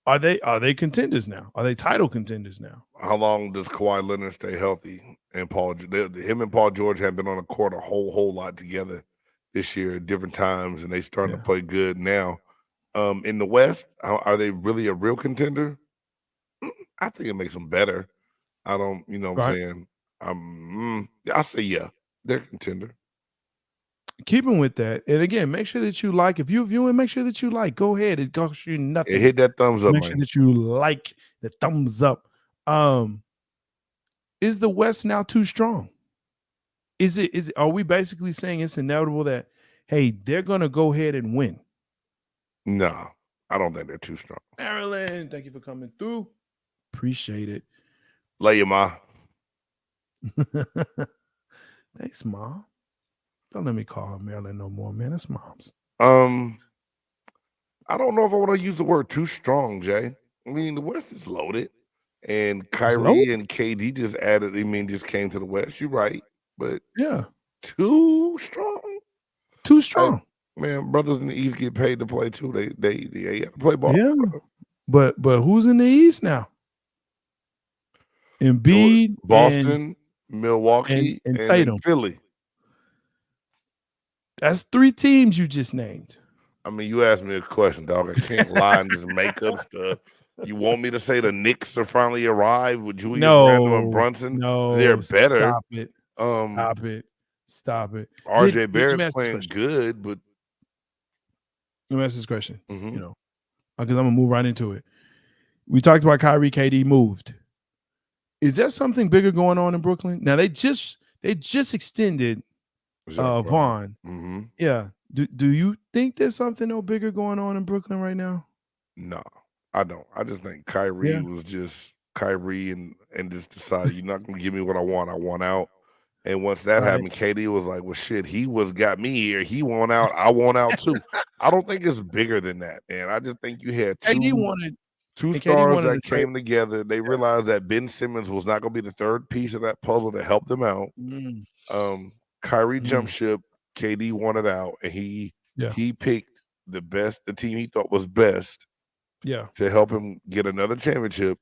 Are they contenders now? Are they title contenders now? How long does Kawhi Leonard stay healthy? And him and Paul George have been on the court a whole lot together this year at different times, and they starting to play good now. In the West, are they really a real contender? I think it makes them better. I don't, what I'm saying? I say yeah, they're a contender. Keeping with that, and again, make sure that you like. If you're viewing, make sure that you like. Go ahead. It costs you nothing. Hit that thumbs up. Make sure that you like the thumbs up. Is the West now too strong? Is it? Are we basically saying it's inevitable that, hey, they're gonna go ahead and win? No, I don't think they're too strong. Marilyn, thank you for coming through. Appreciate it. Love you, Ma. Thanks, Ma. Don't let me call her Marilyn no more, man. That's Mom's. I don't know if I want to use the word too strong, Jay. I mean, the West is loaded, and Kyrie and KD just added. I mean, just came to the West. You're right, but Yeah, too strong. too strong. Man, brothers in the East get paid to play too. They have to play ball. Yeah, but who's in the East now? Embiid, Boston, Milwaukee, and and in Tatum. Philly. That's 3 teams you just named. I mean, you asked me a question, dog. I can't lie and just make up stuff. You want me to say the Knicks are finally arrived with Julius Randle and Brunson? No, they're better. Stop it. Stop it. RJ Barrett's playing good, but let me ask this question. Mhm. You know, because I'm gonna move right into it. We talked about Kyrie, KD moved. Is there something bigger going on in Brooklyn? Now they just extended Vaughn. Mm-hmm. Yeah. Do you think there's something bigger going on in Brooklyn right now? No, I don't. I just think Kyrie was just Kyrie and just decided you're not gonna give me what I want out. And once that happened, KD was like, well, shit, he got me here. He want out. I want out too. I don't think it's bigger than that, man. I just think you had two stars that came together. They realized that Ben Simmons was not going to be the third piece of that puzzle to help them out. Kyrie jumped ship. KD wanted out, and he picked the team he thought was best to help him get another championship.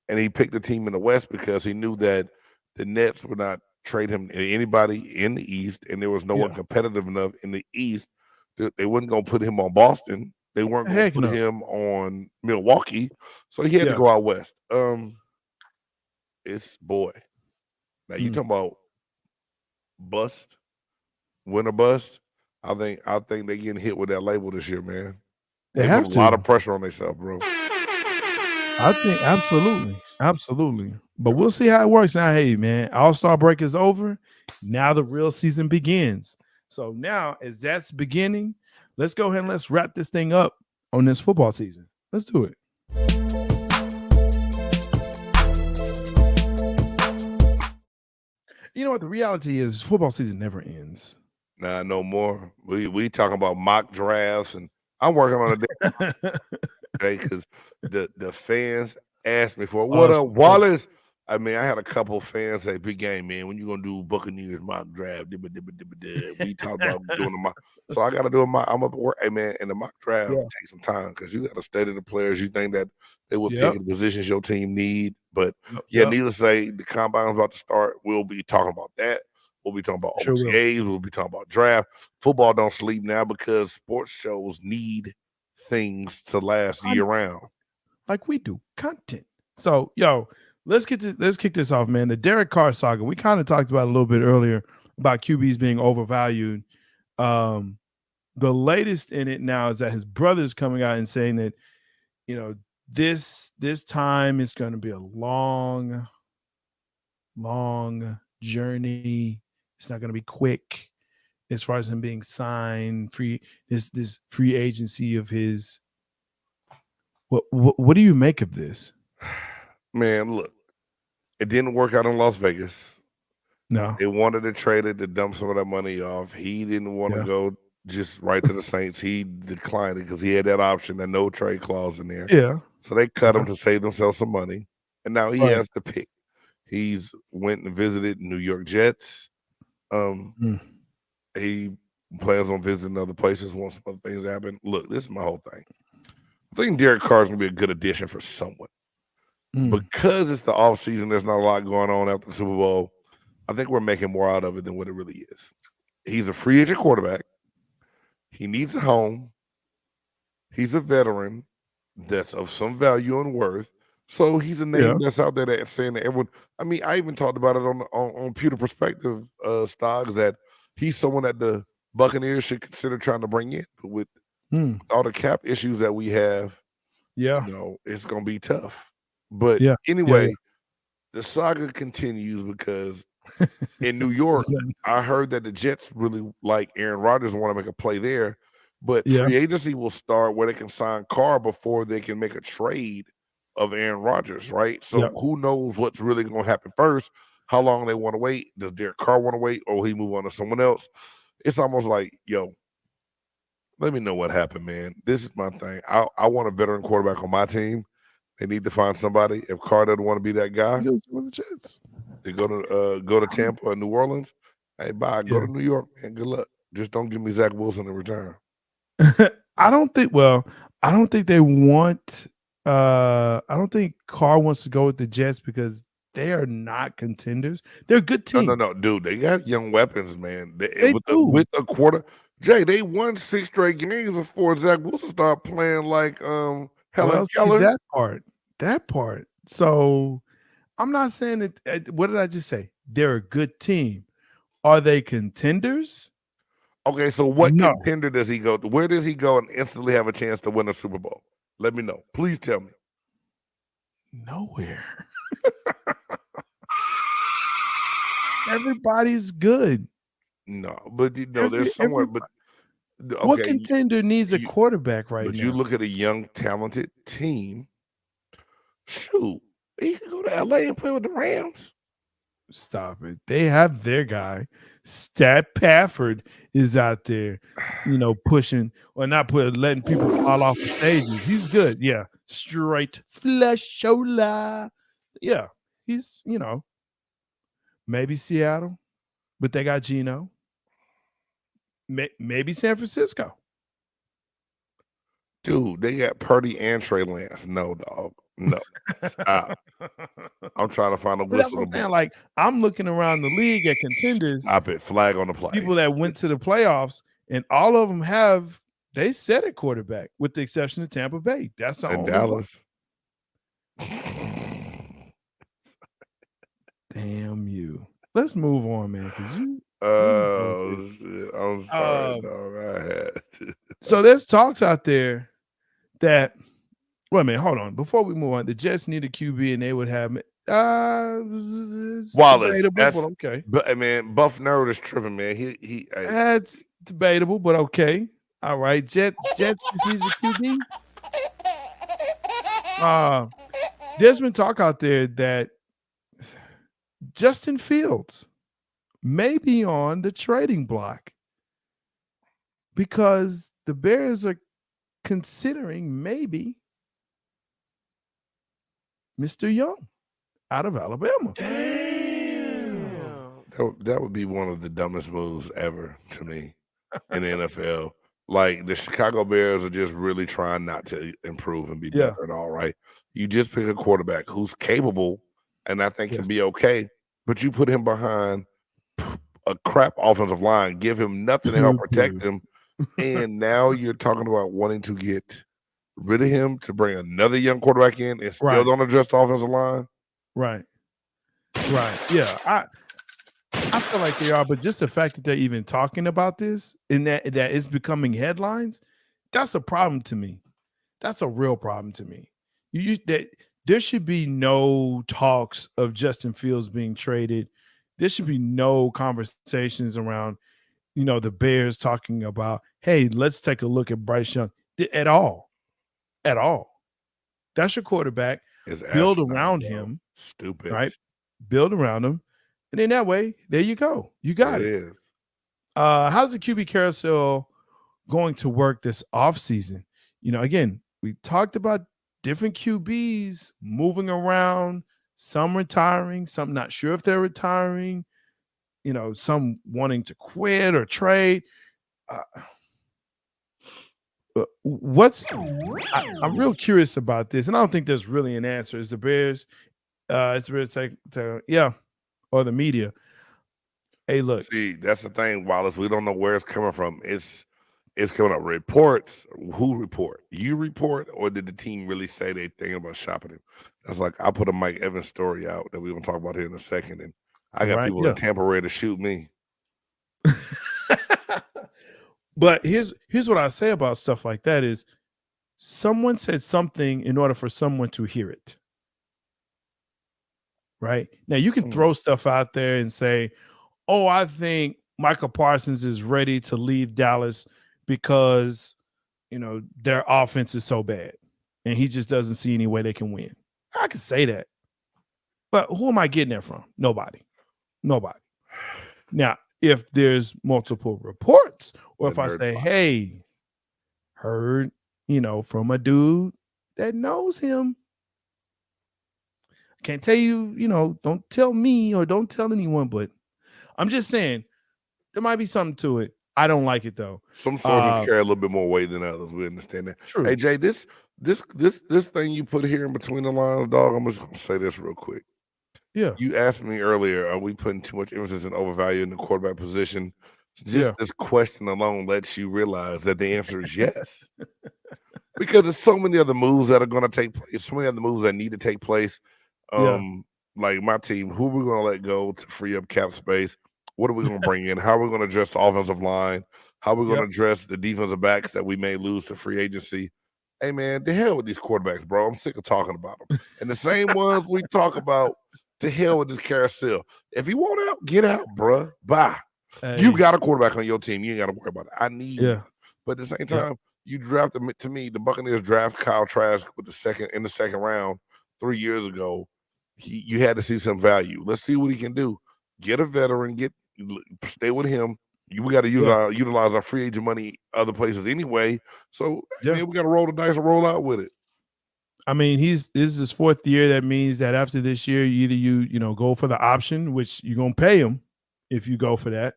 And he picked the team in the West because he knew that the Nets would not trade him to anybody in the East, and there was no one competitive enough in the East. They wasn't going to put him on Boston. They weren't going to put him on Milwaukee, so he had to go out West. It's boy. Now you talking about bust, win or bust? I think they getting hit with that label this year, man. They have put a lot of pressure on themselves, bro. I think absolutely. But we'll see how it works. Now, hey, man, All-Star break is over. Now the real season begins. So now, as that's beginning, let's go ahead and let's wrap this thing up on this football season. Let's do it. You know what? The reality is football season never ends. Nah, no more. We talking about mock drafts, and I'm working on a day because the fans asked me for what up, Wallace. I mean, I had a couple fans say, "Big game, man. When you gonna do Buccaneers mock draft?" We talked about doing the mock, so I got to do a mock. I'm up at work, hey man, and the mock draft takes some time because you got to study the players you think that they would pick in the positions your team need. But needless to say, the combine's about to start. We'll be talking about that. We'll be talking about OTAs. We'll be talking about draft. Football don't sleep now because sports shows need things to last year round, like we do content. So, let's kick this off, man. The Derek Carr saga. We kind of talked about a little bit earlier about QBs being overvalued. The latest in it now is that his brother's coming out and saying that, this time is going to be a long journey. It's not going to be quick as far as him being signed, this free agency of his. What do you make of this? Man, look, it didn't work out in Las Vegas. No. They wanted to trade it to dump some of that money off. He didn't want to go just right to the Saints. He declined it because he had that option, that no trade clause in there. Yeah. So they cut him to save themselves some money. And now he has to pick. He's went and visited New York Jets. He plans on visiting other places once some other things happen. Look, this is my whole thing. I think Derek Carr is going to be a good addition for someone. Because it's the offseason, there's not a lot going on after the Super Bowl. I think we're making more out of it than what it really is. He's a free agent quarterback. He needs a home. He's a veteran that's of some value and worth. So he's a name that's out there that's saying that everyone. I mean, I even talked about it on Pewter Perspective stocks that he's someone that the Buccaneers should consider trying to bring in. But with all the cap issues that we have, it's going to be tough. But anyway, the saga continues because in New York, I heard that the Jets really like Aaron Rodgers and want to make a play there. But free agency will start where they can sign Carr before they can make a trade of Aaron Rodgers, right? So who knows what's really going to happen first, how long they want to wait. Does Derek Carr want to wait or will he move on to someone else? It's almost like, Let me know what happened, man. This is my thing. I want a veteran quarterback on my team. They need to find somebody. If Carr doesn't want to be that guy, He goes with the Jets. they go to Tampa or New Orleans. Hey, bye. Go Yeah. to New York, man. Good luck. Just don't give me Zach Wilson in return. I don't think they want I don't think Carr wants to go with the Jets because they are not contenders. They're a good team. No, dude. They got young weapons, man. They do. With a quarter. Jay, they won 6 straight games before Zach Wilson started playing like Helen Keller. That part. So I'm not saying that. What did I just say? They're a good team. Are they contenders? Okay, so what No. contender does he go to? Where does he go and instantly have a chance to win a Super Bowl? Let me know. Please tell me. Nowhere. Everybody's good. No, but there's somewhere. But okay, what contender needs a quarterback right now? But you look at a young, talented team. Shoot, he can go to LA and play with the Rams. Stop it. They have their guy. Stat Pafford is out there, pushing or not letting people fall off the stages. He's good. Yeah. Straight flashola. Yeah. He's, maybe Seattle, but they got Geno. Maybe San Francisco. Dude, they got Purdy and Trey Lance. No, dog. No. Stop. I'm trying to find a But that's whistle. what I'm saying. Like, I'm looking around the league at contenders. Stop it. Flag on the play. People that went to the playoffs, and all of them they set at quarterback, with the exception of Tampa Bay. That's the only Dallas. Damn you. Let's move on, man. Because I'm sorry, dog. I had. So there's talks out there that. Wait a minute, hold on. Before we move on, the Jets need a QB, and they would have Wallace. Debatable, but okay. But man, Buff Nerd is tripping, man. That's debatable, but okay. All right, Jets need a QB. There's been talk out there that Justin Fields may be on the trading block because the Bears are considering maybe Mr. Young out of Alabama. Damn. That would be one of the dumbest moves ever to me in the NFL. Like, the Chicago Bears are just really trying not to improve and be better at all, right? You just pick a quarterback who's capable and I think can be okay, but you put him behind a crap offensive line, give him nothing to help protect him, and now you're talking about wanting to get rid of him to bring another young quarterback in and still don't adjust the offensive line? Right. Yeah. I feel like they are, but just the fact that they're even talking about this and that it's becoming headlines, that's a problem to me. That's a real problem to me. There should be no talks of Justin Fields being traded. There should be no conversations around, the Bears talking about, hey, let's take a look at Bryce Young at all. At all. That's your quarterback. Build around him. Stupid. Right? Build around him. And in that way, there you go. You got it. How's the QB carousel going to work this offseason? Again, we talked about different QBs moving around, some retiring, some not sure if they're retiring, some wanting to quit or trade. I'm real curious about this, and I don't think there's really an answer. Is the Bears, it's Bears or the media? Hey, look. See, that's the thing, Wallace. We don't know where it's coming from. It's coming up. Reports. Who report? You report, or did the team really say they thinking about shopping him? That's like I put a Mike Evans story out that we're gonna talk about here in a second, and I got people in Tampa ready to shoot me. But here's what I say about stuff like that is someone said something in order for someone to hear it. Right? Now you can throw stuff out there and say, oh, I think Michael Parsons is ready to leave Dallas because, their offense is so bad and he just doesn't see any way they can win. I can say that. But who am I getting that from? Nobody. Now, if there's multiple reports, or if I say, hey, heard, from a dude that knows him. Can't tell you, don't tell me or don't tell anyone, but I'm just saying there might be something to it. I don't like it though. Some sources carry a little bit more weight than others. We understand that. True. Hey Jay, this thing you put here in between the lines, dog. I'm just gonna say this real quick. Yeah. You asked me earlier, are we putting too much emphasis in overvaluing the quarterback position? Just this question alone lets you realize that the answer is yes. Because there's so many other moves that are going to take place, so many other moves that need to take place. Like my team, who are we going to let go to free up cap space? What are we going to bring in? How are we going to address the offensive line? How are we going to address the defensive backs that we may lose to free agency? Hey, man, the hell with these quarterbacks, bro. I'm sick of talking about them. And the same ones we talk about, to hell with this carousel. If you want out, get out, bro. Bye. Hey. You got a quarterback on your team. You ain't got to worry about it. I need you. But at the same time, you drafted, to me, the Buccaneers draft Kyle Trask in the second round 3 years ago. You had to see some value. Let's see what he can do. Get a veteran. Stay with him. We got to utilize our free agent money other places anyway. So man, we got to roll the dice and roll out with it. I mean, this is his fourth year. That means that after this year, either you go for the option, which you're gonna pay him if you go for that,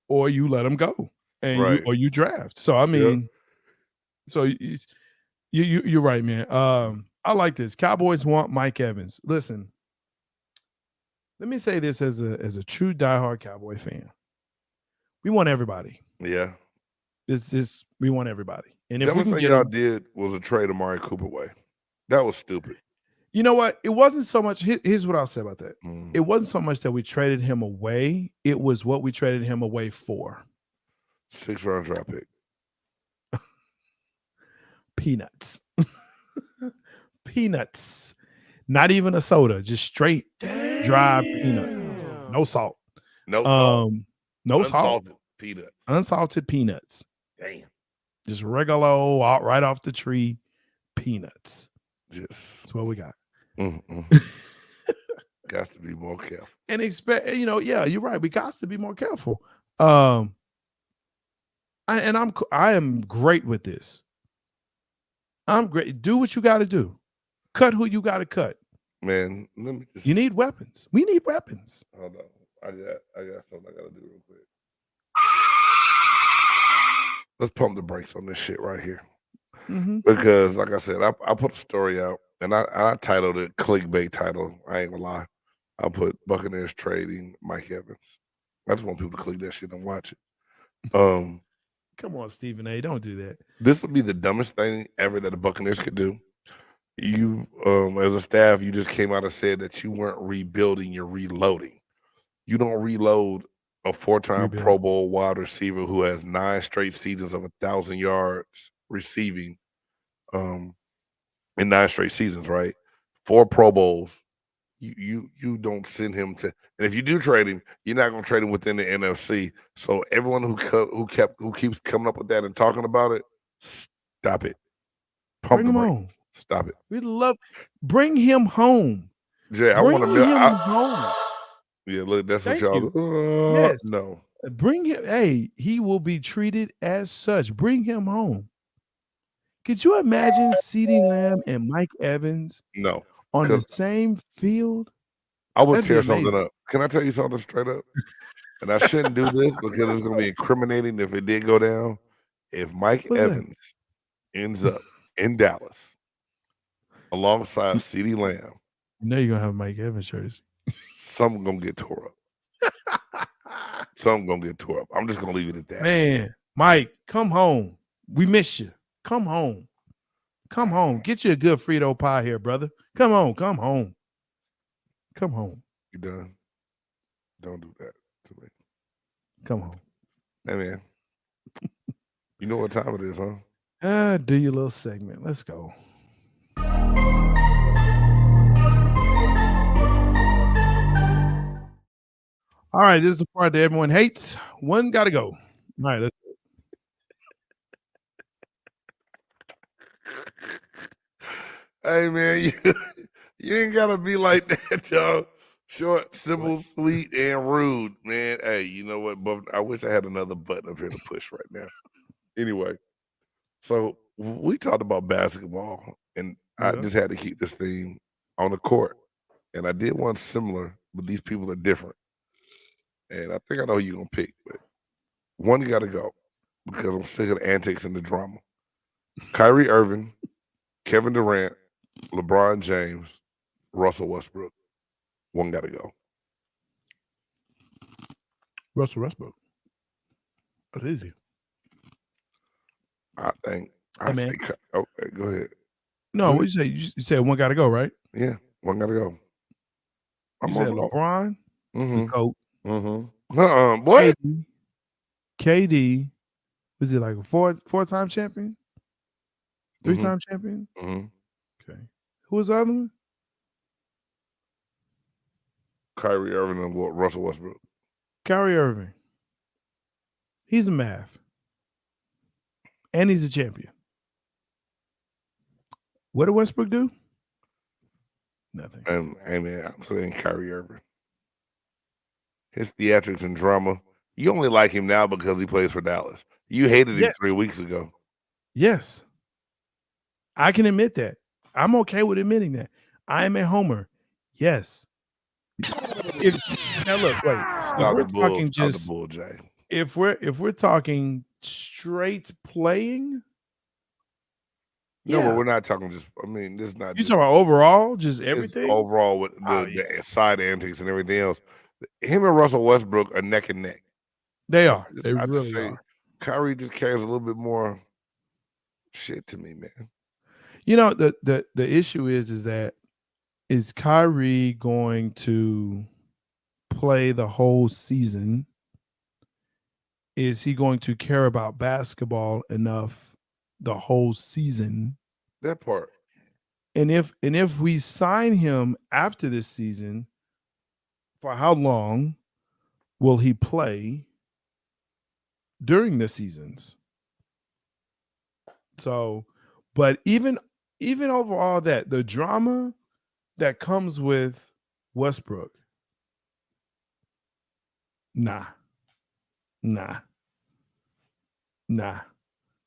or you let him go and you draft. So I mean, so you're right, man. I like this. Cowboys want Mike Evans. Listen, let me say this as a true diehard Cowboy fan. We want everybody. Yeah. We want everybody. And if we can get y'all did was a trade Amari Cooper way. That was stupid. You know what? It wasn't so much. Here's what I'll say about that. It wasn't so much that we traded him away. It was what we traded him away for. 6th-round draft pick. Peanuts. Peanuts. Not even a soda. Just straight dry peanuts. No salt. No salt. No salt. Peanuts. Unsalted peanuts. Damn. Just regular right off the tree peanuts. That's what we got. Got to be more careful. And expect, you're right. We got to be more careful. I am great with this. I'm great. Do what you got to do. Cut who you got to cut. Man, you need weapons. We need weapons. Hold on. I got something I got to do real quick. Let's pump the brakes on this shit right here. Because, like I said, I put a story out, and I titled it clickbait title. I ain't gonna lie. I put Buccaneers trading Mike Evans. I just want people to click that shit and watch it. Come on, Stephen A. Don't do that. This would be the dumbest thing ever that the Buccaneers could do. You, as a staff, you just came out and said that you weren't rebuilding, you're reloading. You don't reload a 4-time Pro Bowl wide receiver who has 9 straight seasons of 1,000 yards receiving in 9 straight seasons, right? 4 Pro Bowls. You don't send him to, and if you do trade him, you're not going to trade him within the NFC. So everyone who keeps coming up with that and talking about it, stop it. Bring him home. Stop it. Bring him home. Jay, I want to bring him home. Yeah, look, that's what y'all. Yes. No. Bring him. Hey, he will be treated as such. Bring him home. Could you imagine CeeDee Lamb and Mike Evans? No. On the same field? I would tear something up. Can I tell you something straight up? And I shouldn't do this because it's going to be incriminating if it did go down. If Mike Evans ends up in Dallas alongside CeeDee Lamb, you know you're going to have Mike Evans jersey. Something going to get tore up. Something going to get tore up. I'm just going to leave it at that. Man, Mike, come home. We miss you. Come home. Come home. Get you a good Frito pie here, brother. Come on. Come home. Come home. You done? Don't do that to me. Come home. Hey, man. You know what time it is, huh? Do your little segment. Let's go. All right, this is the part that everyone hates. One got to go. All right, let's go. Hey, man, you ain't got to be like that, y'all. Short, simple, sweet, and rude, man. Hey, you know what? I wish I had another button up here to push right now. Anyway, So we talked about basketball, and I Yeah. just had to keep this theme on the court. And I did one similar, but these people are different. And I think I know who you're gonna pick, but one got to go because I'm sick of the antics and the drama. Kyrie Irving, Kevin Durant, LeBron James, Russell Westbrook. One got to go. Russell Westbrook. That's easy. I think. Hey, man. Okay, go ahead. No, what you say? You said one got to go, right? Yeah, one got to go. You said LeBron, the GOAT. What? KD, was it like a four-time champion? Three-time champion? Okay. Who was the other one? Kyrie Irving and Russell Westbrook. Kyrie Irving. He's a math. And he's a champion. What did Westbrook do? Nothing. And hey man, I'm saying Kyrie Irving. His theatrics and drama. You only like him now because he plays for Dallas. You hated him 3 weeks ago. Yes. I can admit that. I'm okay with admitting that. I am a homer. Yes. Now look, wait. If we're talking just if we're talking straight playing. No, but we're not talking just. I mean, this is not. You talking about overall, just everything. Just overall, with the side antics and everything else. Him and Russell Westbrook are neck and neck. They are. They really are. Kyrie just carries a little bit more shit to me, man. You know, the issue is that is Kyrie going to play the whole season? Is he going to care about basketball enough the whole season? That part. And if we sign him after this season, for how long will he play during the seasons? So, but even over all that, the drama that comes with Westbrook, nah.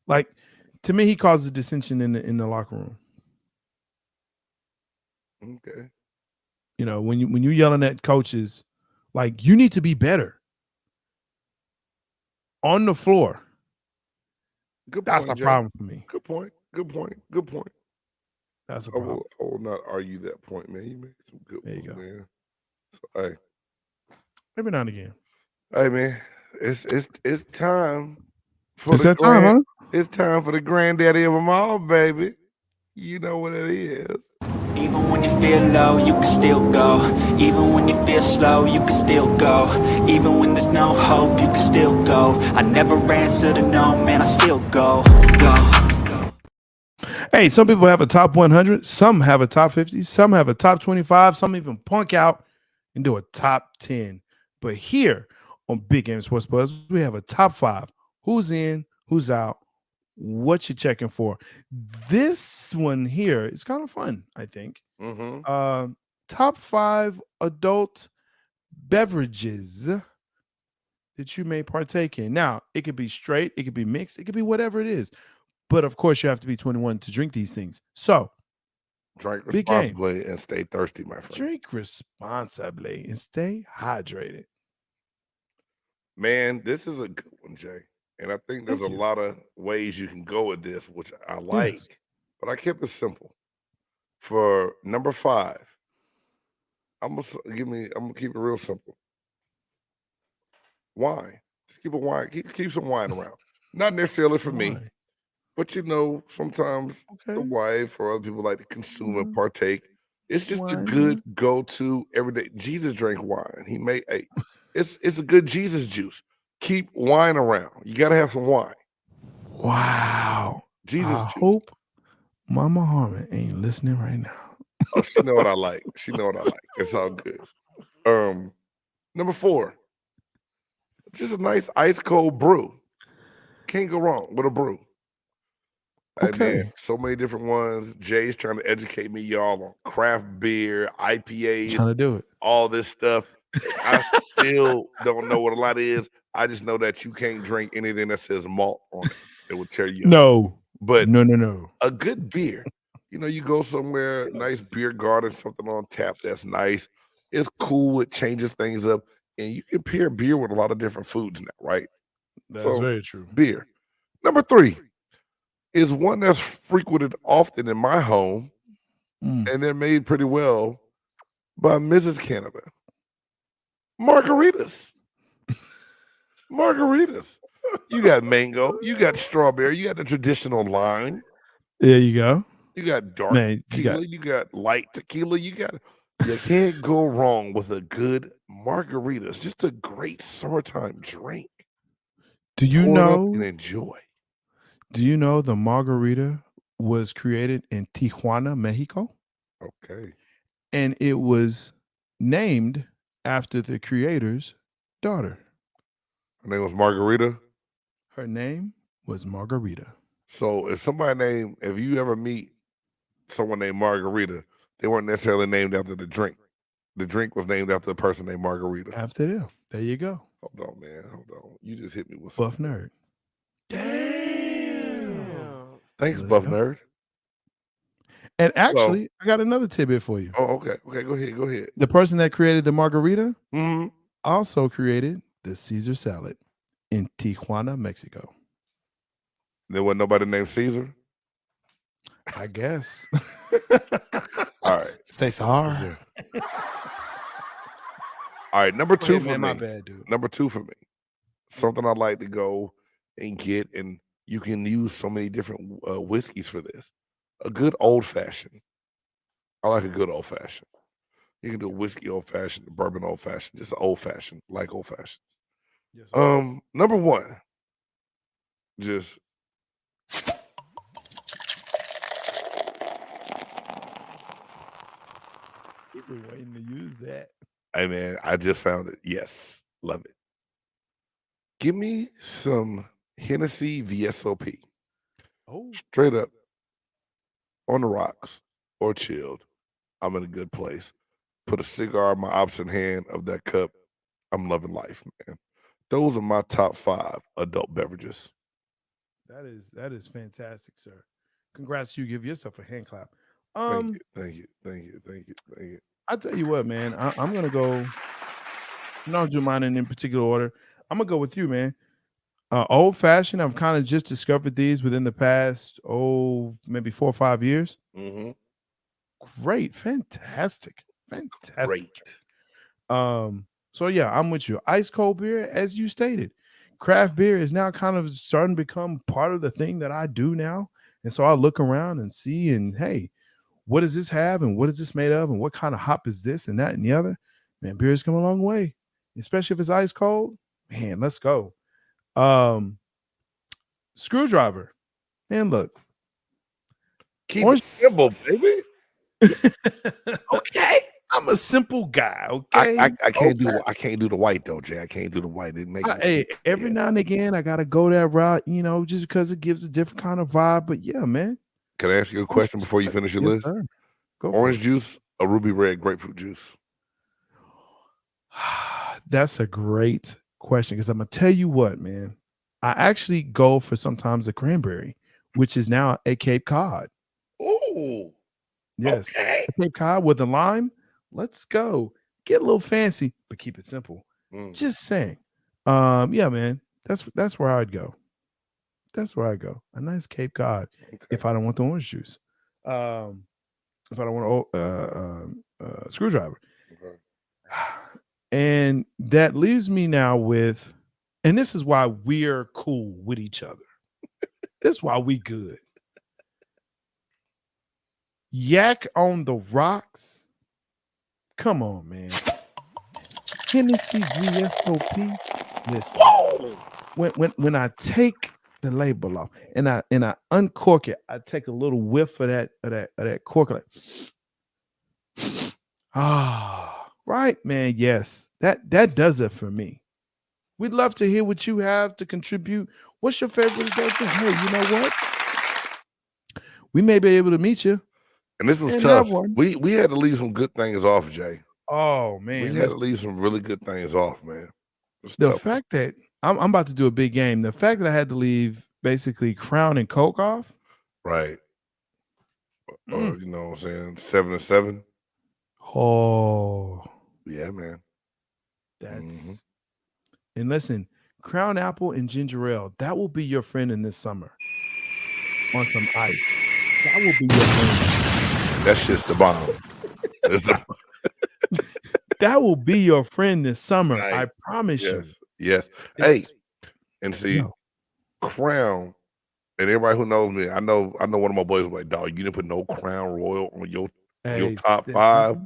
Like, to me, he causes dissension in the locker room. Okay. You know, when you're yelling at coaches, like, you need to be better on the floor. That's a problem for me. Good point. That's a problem. I will not argue that point, man. You make some good points, man. So, hey. Every now and again. Hey, man, it's time for it's that time, huh? It's time for the granddaddy of them all, baby. You know what it is. Even when you feel low, you can still go. Even when you feel slow, you can still go. Even when there's no hope, you can still go. I never answer to no, man, I still go. Hey, some people have a top 100, some have a top 50, some have a top 25, some even punk out and do a top 10. But here on Big Game Sports Buzz, we have a top 5. Who's in, who's out, what you checking for. This one here is kind of fun, I think. Top 5 adult beverages that you may partake in. Now, it could be straight, it could be mixed, it could be whatever it is. But of course, you have to be 21 to drink these things. So, drink responsibly and stay thirsty, my friend. Drink responsibly and stay hydrated. Man, this is a good one, Jay. And I think there's a lot of ways you can go with this, which I like. Yes. But I kept it simple. For number 5, I'm gonna keep it real simple. Wine. Just keep a wine. Keep some wine around. Not necessarily for me, but you know, sometimes the wife or other people like to consume and partake. It's just a good go-to everyday. Jesus drank wine. He made it's a good Jesus juice. Keep wine around. You got to have some wine. Wow. Jesus I juice. hope Mama Harmon ain't listening right now. Oh, she know what I like. It's all good. Number 4. Just a nice ice cold brew. Can't go wrong with a brew. Okay. Man, so many different ones. Jay's trying to educate me, y'all, on craft beer, IPAs, trying to do it. All this stuff. I still don't know what a lot is. I just know that you can't drink anything that says malt on it. It will tear you up. No. But no. a good beer. You go somewhere, nice beer garden, something on tap that's nice. It's cool. It changes things up. And you can pair beer with a lot of different foods now, right? That's So, very true. beer. Number 3 is one that's frequented often in my home, and they're made pretty well by Mrs. Canada. Margaritas. Margaritas. You got mango, you got strawberry, you got the traditional lime, There you go. you got dark Man, tequila, you got light tequila, you can't go wrong with a good margarita. It's just a great summertime drink. Do you Pour it up know? and enjoy. Do you know the margarita was created in Tijuana, Mexico, Okay. and it was named after the creator's daughter? Her name was Margarita. Her name was Margarita. So if you ever meet someone named Margarita, they weren't necessarily named after the drink. The drink was named after the person named Margarita. After them. There you go. Hold on, man. Hold on. You just hit me with Buff something. nerd. Damn. Thanks, Let's Buff go. Nerd. And actually, I got another tidbit for you. Oh, okay. Okay, go ahead. The person that created the margarita Mm-hmm. also created the Caesar salad in Tijuana, Mexico. There wasn't nobody named Caesar. I guess. All right. Cesar. All right, number 2 for me. My bad, dude. Number 2 for me. Something I'd like to go and get, and you can use so many different whiskeys for this. A good old fashioned. I like a good old fashioned. You can do whiskey old fashioned, bourbon old fashioned, just old fashioned, like old fashions. Yes, sir. Number 1, just We've been waiting to use that. hey man, I just found it. Yes, love it. Give me some Hennessy VSOP. Oh, Straight up on the rocks or chilled. I'm in a good place. Put a cigar in my opposite hand of that cup. I'm loving life, man. Those are my top 5 adult beverages. that is fantastic, sir. Congrats, you give yourself a hand clap. Thank you. I tell you what, man. I'm gonna go. I'm not do mine in any particular order. I'm gonna go with you, man. Old fashioned. I've kind of just discovered these within the past, maybe 4 or 5 years. Mm-hmm. Great, fantastic. Great. So yeah, I'm with you. Ice cold beer, as you stated, craft beer is now kind of starting to become part of the thing that I do now. And so I look around and see, and hey, what does this have, and what is this made of, and what kind of hop is this, and that, and the other? Man, beer has come a long way, especially if it's ice cold. Man, let's go. Screwdriver. And look, Keep it simple, baby. okay. I'm a simple guy. Okay, I can't do the white though, Jay. I can't do the white. It makes every now and again I gotta go that route, just because it gives a different kind of vibe. But yeah, man. Can I ask you a question before you finish your list? Sir. Go for Orange it. juice or ruby red grapefruit juice? That's a great question, because I'm gonna tell you what, man. I actually go for sometimes the cranberry, which is now a Cape Cod. Oh, Yes, okay. a Cape Cod with a lime. Let's go. Get a little fancy, but keep it simple. Just saying. Yeah, man. That's where I'd go. That's where I go. A nice Cape Cod. Okay. If I don't want the orange juice. If I don't want a screwdriver. Okay. And that leaves me now with, and this is why we're cool with each other. This is why we good. Yak on the rocks. Come on, man. Hennessy VSOP. Listen. Whoa! When I take the label off and I uncork it, I take a little whiff of that cork. Like, right, man. Yes, that does it for me. We'd love to hear what you have to contribute. What's your favorite adult drink? Hey, you know what? We may be able to meet you. And this was And tough. that one. We had to leave some good things off, Jay. Oh man, We had to leave some really good things off, man. It's the tough. fact that I'm about to do a big game. The fact that I had to leave basically Crown and Coke off. Right. You know what I'm saying? 7-7. Oh, Yeah, man. that's and listen, Crown Apple and ginger ale, that will be your friend in this summer. On some ice. That will be your friend. That's just the bomb. That will be your friend this summer. Right. I promise you. Yes. Hey, and see, Crown, and everybody who knows me, I know one of my boys was like, dog, you didn't put no Crown Royal on your top 5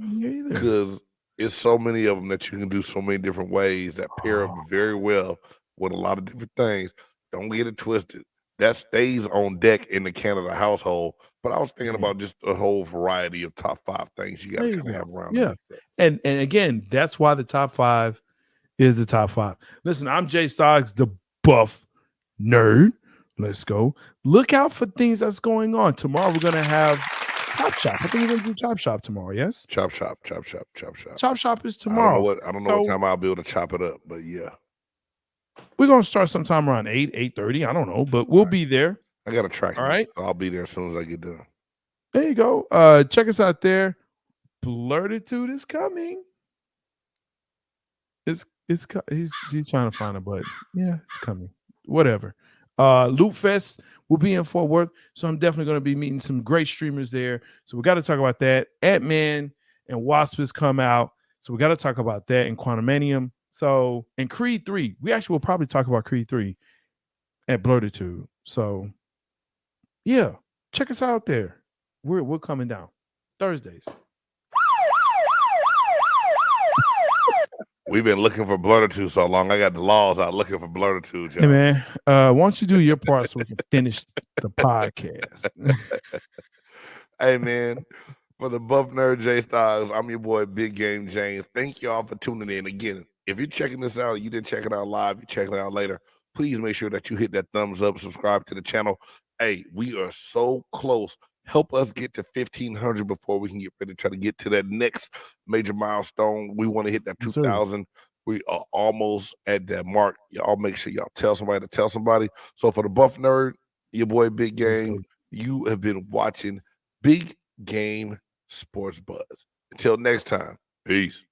because it's so many of them that you can do so many different ways that pair up very well with a lot of different things. Don't get it twisted. That stays on deck in the Canada household. But I was thinking about just a whole variety of top 5 things you got to kind of have around. Yeah. And again, that's why the top 5 is the top 5. Listen, I'm Jay Stoggs, the buff nerd. Let's go. Look out for things that's going on. Tomorrow we're going to have Chop Shop. I think we're going to do Chop Shop tomorrow, yes? Chop Shop. Chop Shop is tomorrow. I don't know what time I'll be able to chop it up, but yeah. We're going to start sometime around 8:30. I don't know, but we'll be there. I got a track. All right. So I'll be there as soon as I get done. There you go. Check us out there. Blurtitude is coming. He's trying to find a button. Yeah, it's coming. Whatever. Loop Fest will be in Fort Worth, so I'm definitely going to be meeting some great streamers there. So we got to talk about that. Ant-Man and Wasp has come out, so we got to talk about that in Quantumanium. So, and Creed 3, we actually will probably talk about Creed 3 at Blurtitude. So, yeah, check us out there. We're coming down Thursdays. We've been looking for Blurtitude so long. I got the laws out looking for Blurtitude. Hey, man, why don't you do your part so we can finish the podcast? Hey, man, for the Buff Nerd J Styles, I'm your boy, Big Game James. Thank y'all for tuning in. Again, if you're checking this out, you didn't check it out live, you're checking it out later, please make sure that you hit that thumbs up, subscribe to the channel. Hey, we are so close. Help us get to 1,500 before we can get ready to try to get to that next major milestone. We want to hit that 2,000. We are almost at that mark. Y'all make sure y'all tell somebody to tell somebody. So for the Buff Nerd, your boy Big Game, you have been watching Big Game Sports Buzz. Until next time, peace.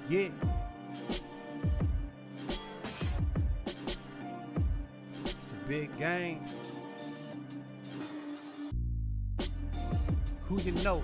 Yeah. It's a big game. Who you know?